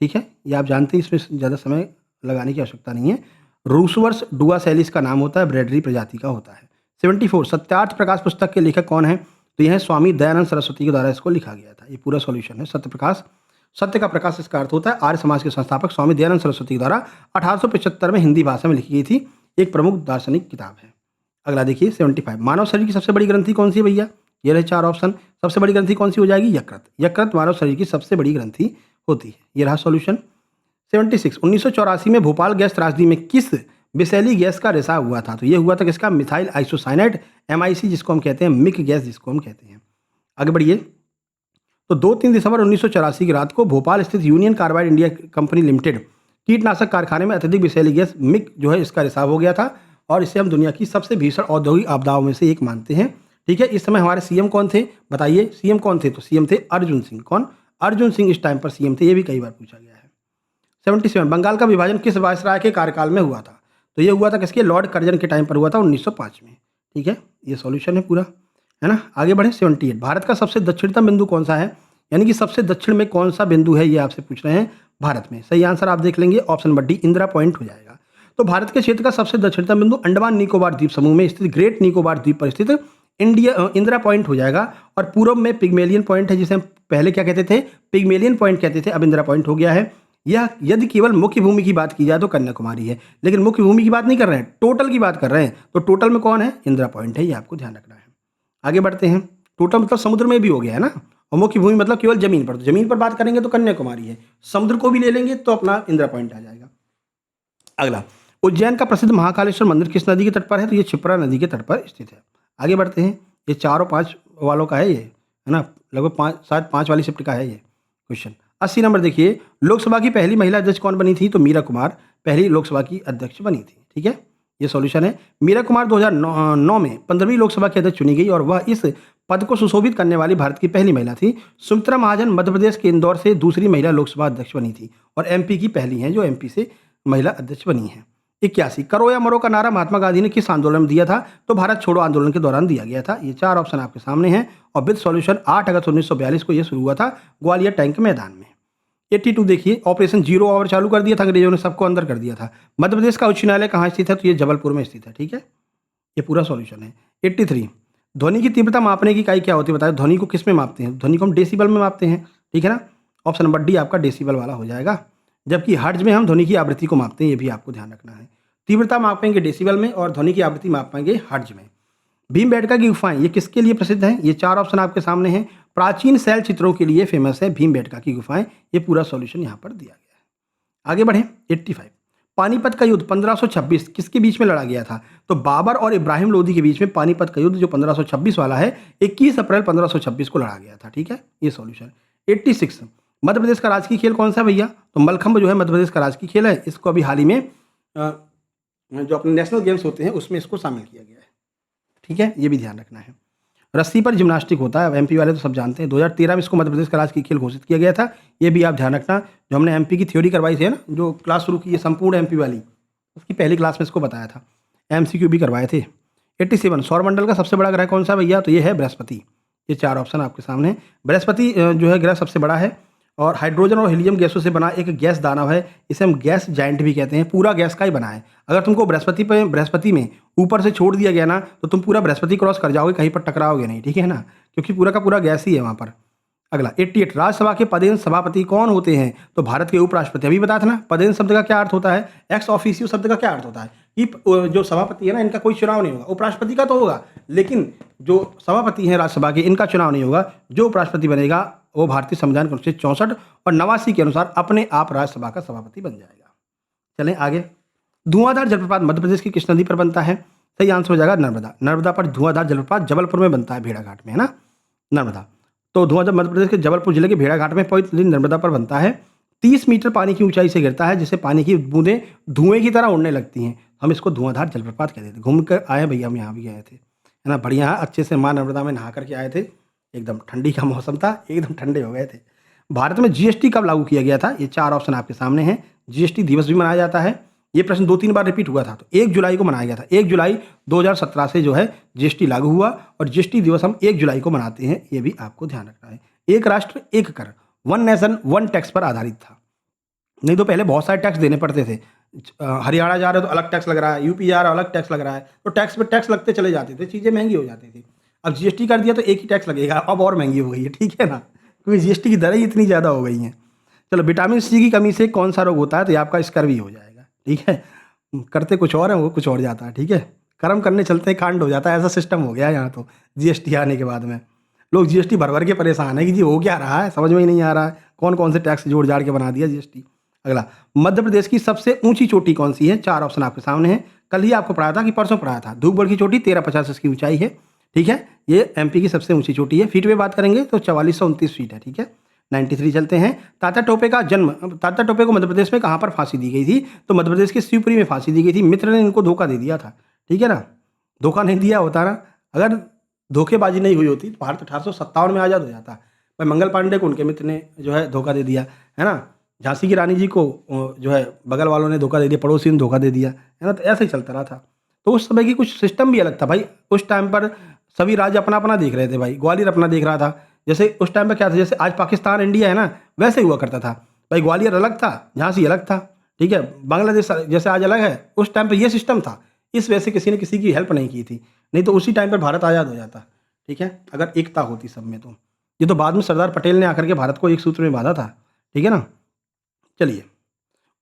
ठीक है। ये आप जानते हैं, इसमें ज़्यादा समय लगाने की आवश्यकता नहीं है। रूसवर्स डुआ सैलिस का नाम होता है, ब्रेडरी प्रजाति का होता है। 74, सत्यार्थ प्रकाश पुस्तक के लेखक कौन है? तो यह है स्वामी दयानंद सरस्वती के द्वारा इसको लिखा गया था। ये पूरा सॉल्यूशन है। सत्य प्रकाश, सत्य का प्रकाश इसका अर्थ होता है। आर्य समाज के संस्थापक स्वामी दयानंद सरस्वती के द्वारा 1875 में हिंदी भाषा में लिखी गई थी। एक प्रमुख दार्शनिक किताब है। अगला देखिए 75, मानव शरीर की सबसे बड़ी ग्रंथि कौन सी है भैया? ये रहे 4 ऑप्शन। सबसे बड़ी ग्रंथि कौन सी हो जाएगी? यकृत। यकृत मानव शरीर की सबसे बड़ी ग्रंथि होती है। ये रहा सॉल्यूशन। 76, 1984 में भोपाल गैस त्रासदी में किस विषैली गैस का रिसाव हुआ था? तो ये हुआ था किसका? मिथाइल आइसोसाइनाइड, MIC जिसको हम कहते हैं, मिक गैस जिसको हम कहते हैं। आगे बढ़िए। तो 2-3 दिसंबर 1984 की रात को भोपाल स्थित union carbide India company limited कीटनाशक कारखाने में अत्यधिक विषैली गैस मिक जो है इसका रिसाव हो गया था और इसे हम दुनिया की सबसे भीषण औद्योगिक आपदाओं में से एक मानते हैं, ठीक है। इस समय हमारे सीएम कौन थे? बताइए सीएम कौन थे? तो सीएम थे अर्जुन सिंह। कौन? अर्जुन सिंह इस टाइम पर सीएम थे। ये भी कई बार पूछा गया है। 77, बंगाल का विभाजन किस वायसराय के कार्यकाल में हुआ था? तो ये हुआ था किसके? लॉर्ड कर्जन के टाइम पर हुआ था, 1905 में, ठीक है। ये सॉल्यूशन है पूरा, है ना। आगे बढ़े। 78, भारत का सबसे दक्षिणतम बिंदु कौन सा है? यानी कि सबसे दक्षिण में कौन सा बिंदु है, ये आपसे पूछ रहे हैं भारत में। सही आंसर आप देख लेंगे, option number D Indira point हो जाएगा। तो भारत के क्षेत्र का सबसे दक्षिणतम बिंदु अंडमान निकोबार द्वीप समूह में स्थित ग्रेट निकोबार द्वीप पर स्थित इंदिरा पॉइंट हो जाएगा। और पूर्व में पिग्मेलियन पॉइंट है, जिसे हम पहले क्या कहते थे? पिग्मेलियन पॉइंट कहते थे, अब इंदिरा पॉइंट हो गया है। यह यदि केवल मुख्य भूमि की बात की जाए तो कन्याकुमारी है, लेकिन मुख्य भूमि की बात नहीं कर रहे हैं, टोटल की बात कर रहे हैं। तो टोटल में कौन है? इंदिरा पॉइंट है, ये आपको ध्यान रखना है। आगे बढ़ते हैं। टोटल मतलब समुद्र में भी हो गया है ना, और मुख्य भूमि मतलब केवल जमीन पर। तो जमीन पर बात करेंगे तो कन्याकुमारी है, समुद्र को भी ले लेंगे तो अपना इंदिरा पॉइंट आ जाएगा। अगला, उज्जैन का प्रसिद्ध महाकालेश्वर मंदिर किस नदी के तट पर है? तो ये क्षिप्रा नदी के तट पर स्थित है। आगे बढ़ते हैं। ये 4 और 5 वालों का है, ये है ना, लगभग 5 वाली शिफ्ट का है ये क्वेश्चन। 80 नंबर देखिए, लोकसभा की पहली महिला अध्यक्ष कौन बनी थी? तो मीरा कुमार पहली लोकसभा की अध्यक्ष बनी थी, ठीक है। ये सॉल्यूशन है। मीरा कुमार 2009 में 15वीं लोकसभा की अध्यक्ष चुनी गई और वह इस पद को सुशोभित करने वाली भारत की पहली महिला थी। सुमित्रा महाजन मध्य प्रदेश के इंदौर से दूसरी महिला लोकसभा अध्यक्ष बनी थी और MP की पहली हैं जो MP से महिला अध्यक्ष बनी है। 81, करो या मरो का नारा महात्मा गांधी ने किस आंदोलन में दिया था? तो भारत छोड़ो आंदोलन के दौरान दिया गया था। ये 4 ऑप्शन आपके सामने हैं और विद सॉल्यूशन 8 अगस्त 1942 को यह शुरू हुआ था ग्वालियर टैंक मैदान में। 82 देखिए, ऑपरेशन 0 आवर चालू कर दिया था अंग्रेजों ने, सबको अंदर कर दिया था। मध्य प्रदेश का उच्च न्यायालय कहाँ स्थित है? तो ये जबलपुर में स्थित है, ठीक है। ये पूरा सॉल्यूशन है। 83, ध्वनि की तीव्रता मापने की इकाई क्या होती है? बताए ध्वनि को किस में मापते हैं? ध्वनि को हम डेसिबल में मापते हैं, ठीक है ना। ऑप्शन नंबर डी आपका डेसिबल वाला हो जाएगा, जबकि हर्ट्ज में हम ध्वनि की आवृत्ति को मापते हैं, ये भी आपको ध्यान रखना है। तीव्रता मापेंगे डेसिबल में और ध्वनि की आवृत्ति मापेंगे हर्ट्ज में। भीमबेटका की गुफाएं ये किसके लिए प्रसिद्ध हैं? ये 4 ऑप्शन आपके सामने हैं। प्राचीन शैल चित्रों के लिए फेमस है भीमबेटका की गुफाएं। ये पूरा सॉल्यूशन यहाँ पर दिया गया है। आगे बढ़ें। 85, पानीपत का युद्ध 1526 किसके बीच में लड़ा गया था? तो बाबर और इब्राहिम लोदी के बीच में पानीपत का युद्ध जो 1526 वाला है 21 अप्रैल 1526 को लड़ा गया था, ठीक है। ये सॉल्यूशन। 86, मध्य प्रदेश का राजकीय खेल कौन सा भैया? तो मलखंभ जो है मध्य प्रदेश का राजकीय खेल है। इसको अभी हाल ही में जो अपने नेशनल गेम्स होते हैं उसमें इसको शामिल किया गया है, ठीक है। ये भी ध्यान रखना है। रस्सी पर जिम्नास्टिक होता है, MP वाले तो सब जानते हैं। 2013 में इसको मध्य प्रदेश का राजकीय खेल घोषित किया गया था। ये भी आप ध्यान रखना। जो हमने MP की थ्योरी करवाई थी ना, जो क्लास शुरू की है संपूर्ण MP वाली, उसकी पहली क्लास में इसको बताया था। MCQ भी करवाए थे। 87, सौरमंडल का सबसे बड़ा ग्रह कौन सा भैया? तो ये है बृहस्पति। ये 4 ऑप्शन आपके सामने। बृहस्पति जो है ग्रह सबसे बड़ा है और हाइड्रोजन और हीलियम गैसों से बना एक गैस दानव है। इसे हम गैस जाइंट भी कहते हैं, पूरा गैस का ही बना है। अगर तुमको बृहस्पति में ऊपर से छोड़ दिया गया ना तो तुम पूरा बृहस्पति क्रॉस कर जाओगे, कहीं पर टकराओगे नहीं, ठीक है ना, क्योंकि पूरा का पूरा गैस ही है वहाँ पर। अगला 88 राज्यसभा के पदेन सभापति कौन होते हैं? तो भारत के उपराष्ट्रपति। अभी बताया था ना, पदेन शब्द का क्या अर्थ होता है, एक्स ऑफिशियो शब्द का क्या अर्थ होता है कि जो सभापति है ना, इनका कोई चुनाव नहीं होगा। उपराष्ट्रपति का तो होगा, लेकिन जो सभापति हैं राज्यसभा के, इनका चुनाव नहीं होगा। जो उपराष्ट्रपति बनेगा वो भारतीय संविधान के अनुच्छेद 64 और 89 के अनुसार अपने आप राज्यसभा का सभापति बन जाएगा। चलें आगे। धुआंधार जलप्रपात मध्य प्रदेश की किस नदी पर बनता है? सही आंसर हो जाएगा नर्मदा। नर्मदा पर धुआंधार जलप्रपात जबलपुर में बनता है, भेड़ाघाट में, है ना, नर्मदा। तो धुआंधार मध्य प्रदेश के जबलपुर जिले के भेड़ाघाट में पवित्र नदी नर्मदा पर बनता है। 30 मीटर पानी की ऊंचाई से गिरता है, जिससे पानी की बूंदें धुएं की तरह उड़ने लगती हैं। हम इसको धुआंधार जलप्रपात कहते थे। घूम कर आए भैया, हम यहाँ भी गए थे, है ना, बढ़िया अच्छे से माँ नर्मदा में नहा करके आए थे। एकदम ठंडी का मौसम था, एकदम ठंडे हो गए थे। भारत में जीएसटी कब लागू किया गया था? ये 4 ऑप्शन आपके सामने हैं। जीएसटी दिवस भी मनाया जाता है। ये प्रश्न 2-3 बार रिपीट हुआ था। तो 1 जुलाई को मनाया गया था। 1 जुलाई 2017 से जो है जीएसटी लागू हुआ और जीएसटी दिवस हम 1 जुलाई को मनाते हैं। ये भी आपको ध्यान रखना है। एक राष्ट्र एक कर, वन नेशन वन टैक्स पर आधारित था। नहीं तो पहले बहुत सारे टैक्स देने पड़ते थे। हरियाणा जा रहे हो तो अलग टैक्स लग रहा है, यूपी जा रहा है अलग टैक्स लग रहा है, तो टैक्स पे टैक्स लगते चले जाते थे, चीज़ें महंगी हो जाती थी। अब जीएसटी कर दिया तो एक ही टैक्स लगेगा, अब और महंगी हो गई है, ठीक है ना, क्योंकि जीएसटी की दरें ही इतनी ज़्यादा हो गई हैं। चलो, विटामिन सी की कमी से कौन सा रोग होता है? तो ये आपका स्कर्वी हो जाएगा, ठीक है। करते कुछ और है, वो कुछ और जाता है, ठीक है। कर्म करने चलते कांड हो जाता है, ऐसा सिस्टम हो गया है यहाँ तो जीएसटी आने के बाद में। लोग जीएसटी भर भर के परेशान है कि जी हो क्या रहा है, समझ में ही नहीं आ रहा है, कौन कौन से टैक्स जोड़ जाड़ के बना दिया जीएसटी। अगला, मध्य प्रदेश की सबसे ऊंची चोटी कौन सी है? 4 ऑप्शन आपके सामने हैं। कल ही आपको पढ़ाया था कि परसों पढ़ाया था। धूपगढ़ की चोटी 1350 इसकी ऊंचाई है, ठीक है। ये एमपी की सबसे ऊंची चोटी है। फीट में बात करेंगे तो 4429 फीट है, ठीक है। 93 चलते हैं। तात्या टोपे का जन्म, तात्या टोपे को मध्य प्रदेश में कहाँ पर फांसी दी गई थी? तो मध्य प्रदेश के शिवपुरी में फांसी दी गई थी। मित्र ने इनको धोखा दे दिया था, ठीक है ना। धोखा नहीं दिया होता ना, अगर धोखेबाजी नहीं हुई होती तो भारत 1857 में आज़ाद हो जाता। भाई मंगल पांडे को उनके मित्र ने जो है धोखा दे दिया, है ना। झांसी की रानी जी को जो है बगल वालों ने धोखा दे दिया, पड़ोसी ने धोखा दे दिया, है ना। तो ऐसे ही चलता रहा था। तो उस समय की कुछ सिस्टम भी अलग था भाई। उस टाइम पर सभी राज्य अपना अपना देख रहे थे भाई। ग्वालियर अपना देख रहा था। जैसे उस टाइम पर क्या था, जैसे आज पाकिस्तान इंडिया है ना, वैसे हुआ करता था भाई। ग्वालियर अलग था, झांसी अलग था, ठीक है। बांग्लादेश जैसे आज अलग है, उस टाइम पर ये सिस्टम था। इस वजह से किसी ने किसी की हेल्प नहीं की थी, नहीं तो उसी टाइम पर भारत आज़ाद हो जाता, ठीक है, अगर एकता होती सब में। तो ये तो बाद में सरदार पटेल ने आकर के भारत को एक सूत्र में बांधा था, ठीक है ना। चलिए,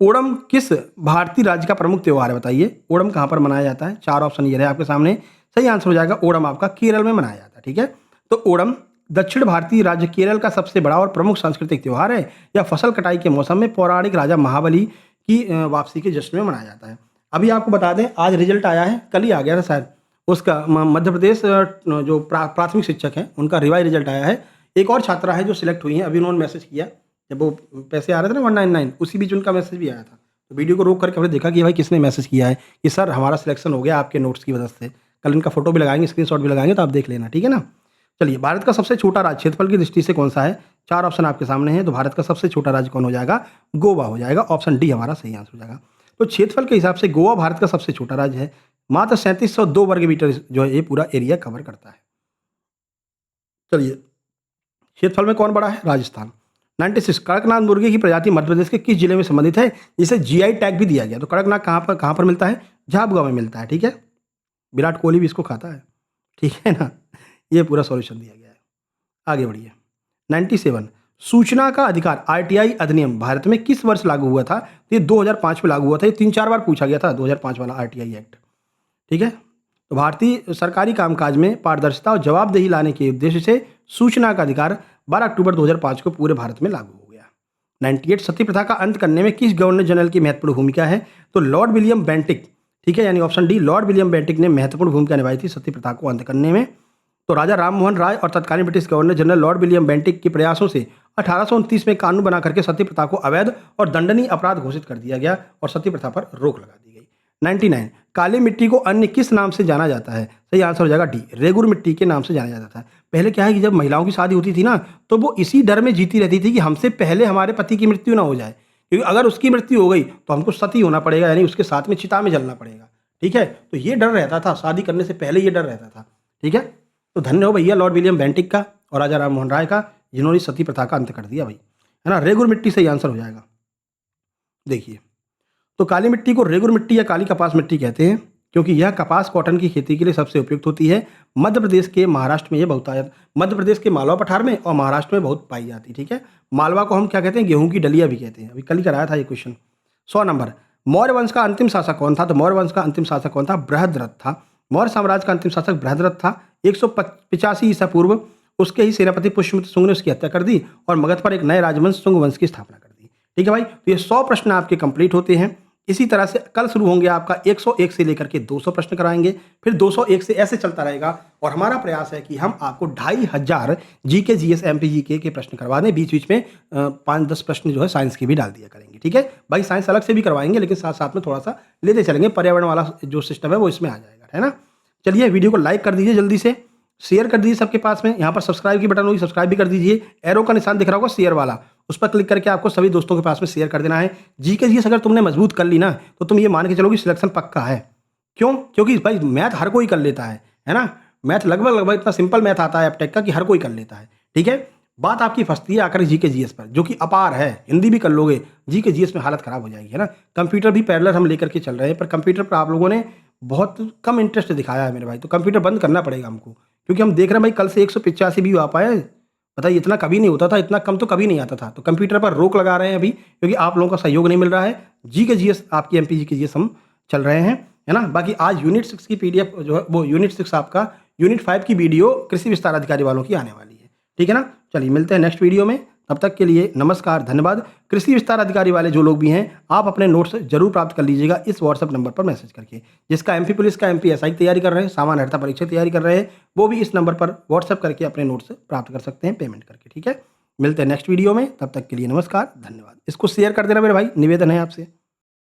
ओणम किस भारतीय राज्य का प्रमुख त्यौहार है? बताइए, ओणम कहाँ पर मनाया जाता है? 4 ऑप्शन ये रहे आपके सामने। सही आंसर हो जाएगा ओणम आपका केरल में मनाया जाता है, ठीक है। तो ओणम दक्षिण भारतीय राज्य केरल का सबसे बड़ा और प्रमुख सांस्कृतिक त्यौहार है। यह फसल कटाई के मौसम में पौराणिक राजा महाबली की वापसी के जश्न में मनाया जाता है। अभी आपको बता दें, आज रिजल्ट आया है, कल ही आ गया था शायद, उसका मध्य प्रदेश जो प्राथमिक शिक्षक हैं उनका रिवाइज रिजल्ट आया है। एक और छात्रा है जो सिलेक्ट हुई हैं, अभी उन्होंने मैसेज किया, जब वो पैसे आ रहे थे ना 199, उसी बीच उनका मैसेज भी आया था। तो वीडियो को रोक करके हमने देखा कि भाई किसने मैसेज किया है कि सर हमारा सिलेक्शन हो गया आपके नोट्स की वजह से। कल इनका फोटो भी लगाएंगे, स्क्रीनशॉट भी लगाएंगे, तो आप देख लेना, ठीक है ना। चलिए, भारत का सबसे छोटा राज्य क्षेत्रफल की दृष्टि से कौन सा है? 4 ऑप्शन आपके सामने हैं। तो भारत का सबसे छोटा राज्य कौन हो जाएगा? गोवा हो जाएगा। ऑप्शन डी हमारा सही आंसर हो जाएगा। तो क्षेत्रफल के हिसाब से गोवा भारत का सबसे छोटा राज्य है। मात्र 3702 वर्ग मीटर जो है ये पूरा एरिया कवर करता है। चलिए, क्षेत्रफल में कौन बड़ा है? राजस्थान। 96 कड़कनाथ मुर्गे की प्रजाति मध्य प्रदेश के किस जिले में संबंधित है, जिसे जीआई टैग भी दिया गया? तो कड़कनाथ कहाँ पर मिलता है? झाबुआ में मिलता है, ठीक है। विराट कोहली भी इसको खाता है, ठीक है ना। ये पूरा सॉल्यूशन दिया गया है। आगे बढ़िए। 97 सूचना का अधिकार आरटीआई अधिनियम भारत में किस वर्ष लागू हुआ था? तो ये 2005 में लागू हुआ था। ये 3-4 बार पूछा गया था, 2005 वाला आरटीआई एक्ट, ठीक है। तो भारतीय सरकारी कामकाज में पारदर्शिता और जवाबदेही लाने के उद्देश्य से सूचना का अधिकार 12 अक्टूबर 2005 को पूरे भारत में लागू हो गया। 98 सती प्रथा का अंत करने में किस गवर्नर जनरल की महत्वपूर्ण भूमिका है? तो लॉर्ड विलियम बेंटिक, ठीक है, यानी option D Lord William Bentinck ने महत्वपूर्ण भूमिका निभाई थी सती प्रथा को अंत करने में। तो राजा राममोहन राय और तत्कालीन British governor general Lord William Bentinck के प्रयासों से 1829 में कानून बना करके सती प्रथा को अवैध और दंडनीय अपराध घोषित कर दिया गया और सती प्रथा पर रोक लगा दी गई। 99 काली मिट्टी को अन्य किस नाम से जाना जाता है? सही आंसर हो जाएगा डी रेगुर मिट्टी के नाम से जाना जाता था। पहले क्या है कि जब महिलाओं की शादी होती थी ना, तो वो इसी डर में जीती रहती थी कि हमसे पहले हमारे पति की मृत्यु ना हो जाए, क्योंकि अगर उसकी मृत्यु हो गई तो हमको सती होना पड़ेगा, यानी उसके साथ में चिता में जलना पड़ेगा, ठीक है। तो ये डर रहता था, शादी करने से पहले ये डर रहता था, ठीक है। तो धन्य हो भैया लॉर्ड विलियम बेंटिक का और राजा राममोहन राय का, जिन्होंने सती प्रथा का अंत कर दिया भाई, है ना। रेगुर मिट्टी सही आंसर हो जाएगा। देखिए, तो काली मिट्टी को रेगुर मिट्टी या काली कपास मिट्टी कहते हैं। क्योंकि यह कपास कॉटन की खेती के लिए सबसे उपयुक्त होती है। मध्य प्रदेश के महाराष्ट्र में यह बहुतायत मध्य प्रदेश के मालवा पठार में और महाराष्ट्र में बहुत पाई जाती है। ठीक है, मालवा को हम क्या कहते हैं, गेहूं की डलिया भी कहते हैं। अभी कल ही कराया था ये क्वेश्चन। 100 नंबर, मौर्य वंश का अंतिम शासक कौन था? तो मौर्य वंश का अंतिम शासक कौन था? बृहद्रथ था। मौर्य साम्राज्य का अंतिम शासक बृहद्रथ था। 185 ईसा पूर्व उसके ही सेनापति पुष्यमित्र शुंग ने उसकी हत्या कर दी और मगध पर एक नए राजवंश शुंग वंश की स्थापना कर दी। ठीक है भाई, तो ये 100 प्रश्न आपके कंप्लीट होते हैं। इसी तरह से कल शुरू होंगे आपका 101 से लेकर के 200 प्रश्न कराएंगे, फिर 201 से ऐसे चलता रहेगा। और हमारा प्रयास है कि हम आपको 2500 जीके जीएस एमपी जीके के प्रश्न करवा दें। बीच बीच में 5-10 प्रश्न जो है साइंस के भी डाल दिया करेंगे। ठीक है भाई, साइंस अलग से भी करवाएंगे, लेकिन साथ साथ में थोड़ा सा लेते चलेंगे। पर्यावरण वाला जो सिस्टम है वो इसमें आ जाएगा, है ना। चलिए, वीडियो को लाइक कर दीजिए, जल्दी से शेयर कर दीजिए सबके पास में। यहाँ पर सब्सक्राइब की बटन होगी, सब्सक्राइब भी कर दीजिए। एरो का निशान दिख रहा होगा शेयर वाला, उस पर क्लिक करके आपको सभी दोस्तों के पास में शेयर कर देना है। जीके जीएस अगर तुमने मजबूत कर ली ना, तो तुम ये मान के चलो कि सिलेक्शन पक्का है। क्यों? क्योंकि भाई मैथ हर कोई कर लेता है ना। मैथ लगभग इतना सिंपल मैथ आता है एप्टेक का कि हर कोई कर लेता है। ठीक है, बात आपकी फंसती है आकर जीके जीएस पर, जो कि अपार है। हिंदी भी कर लोगे, जीके जीएस में हालत खराब हो जाएगी, है ना। कंप्यूटर भी पैरेलल हम लेकर के चल रहे हैं, पर कंप्यूटर पर आप लोगों ने बहुत कम इंटरेस्ट दिखाया है मेरे भाई। तो कंप्यूटर बंद करना पड़ेगा हमको, क्योंकि हम देख रहे हैं भाई कल से 185 भी आ पाए। बताइए, इतना कभी नहीं होता था, इतना कम तो कभी नहीं आता था। तो कंप्यूटर पर रोक लगा रहे हैं अभी, क्योंकि आप लोगों का सहयोग नहीं मिल रहा है। जीके जीएस आपकी एमपी जीके जीएस हम चल रहे हैं, है ना। बाकी आज यूनिट 6 की पीडीएफ जो है वो यूनिट 6 आपका यूनिट 5 की वीडियो कृषि विस्तार अधिकारी वालों की आने वाली है। ठीक है ना। चलिए, मिलते हैं नेक्स्ट वीडियो में। तब तक के लिए नमस्कार, धन्यवाद। कृषि विस्तार अधिकारी वाले जो लोग भी हैं, आप अपने नोट्स जरूर प्राप्त कर लीजिएगा इस व्हाट्सएप नंबर पर मैसेज करके। जिसका एमपी पुलिस का, एमपी एसआई की तैयारी कर रहे हैं, सामान्य अर्हता परीक्षा की तैयारी कर रहे हैं, वो भी इस नंबर पर व्हाट्सएप करके अपने नोट्स प्राप्त कर सकते हैं पेमेंट करके। ठीक है, मिलते हैं नेक्स्ट वीडियो में। तब तक के लिए नमस्कार, धन्यवाद। इसको शेयर कर देना मेरे भाई, निवेदन है आपसे।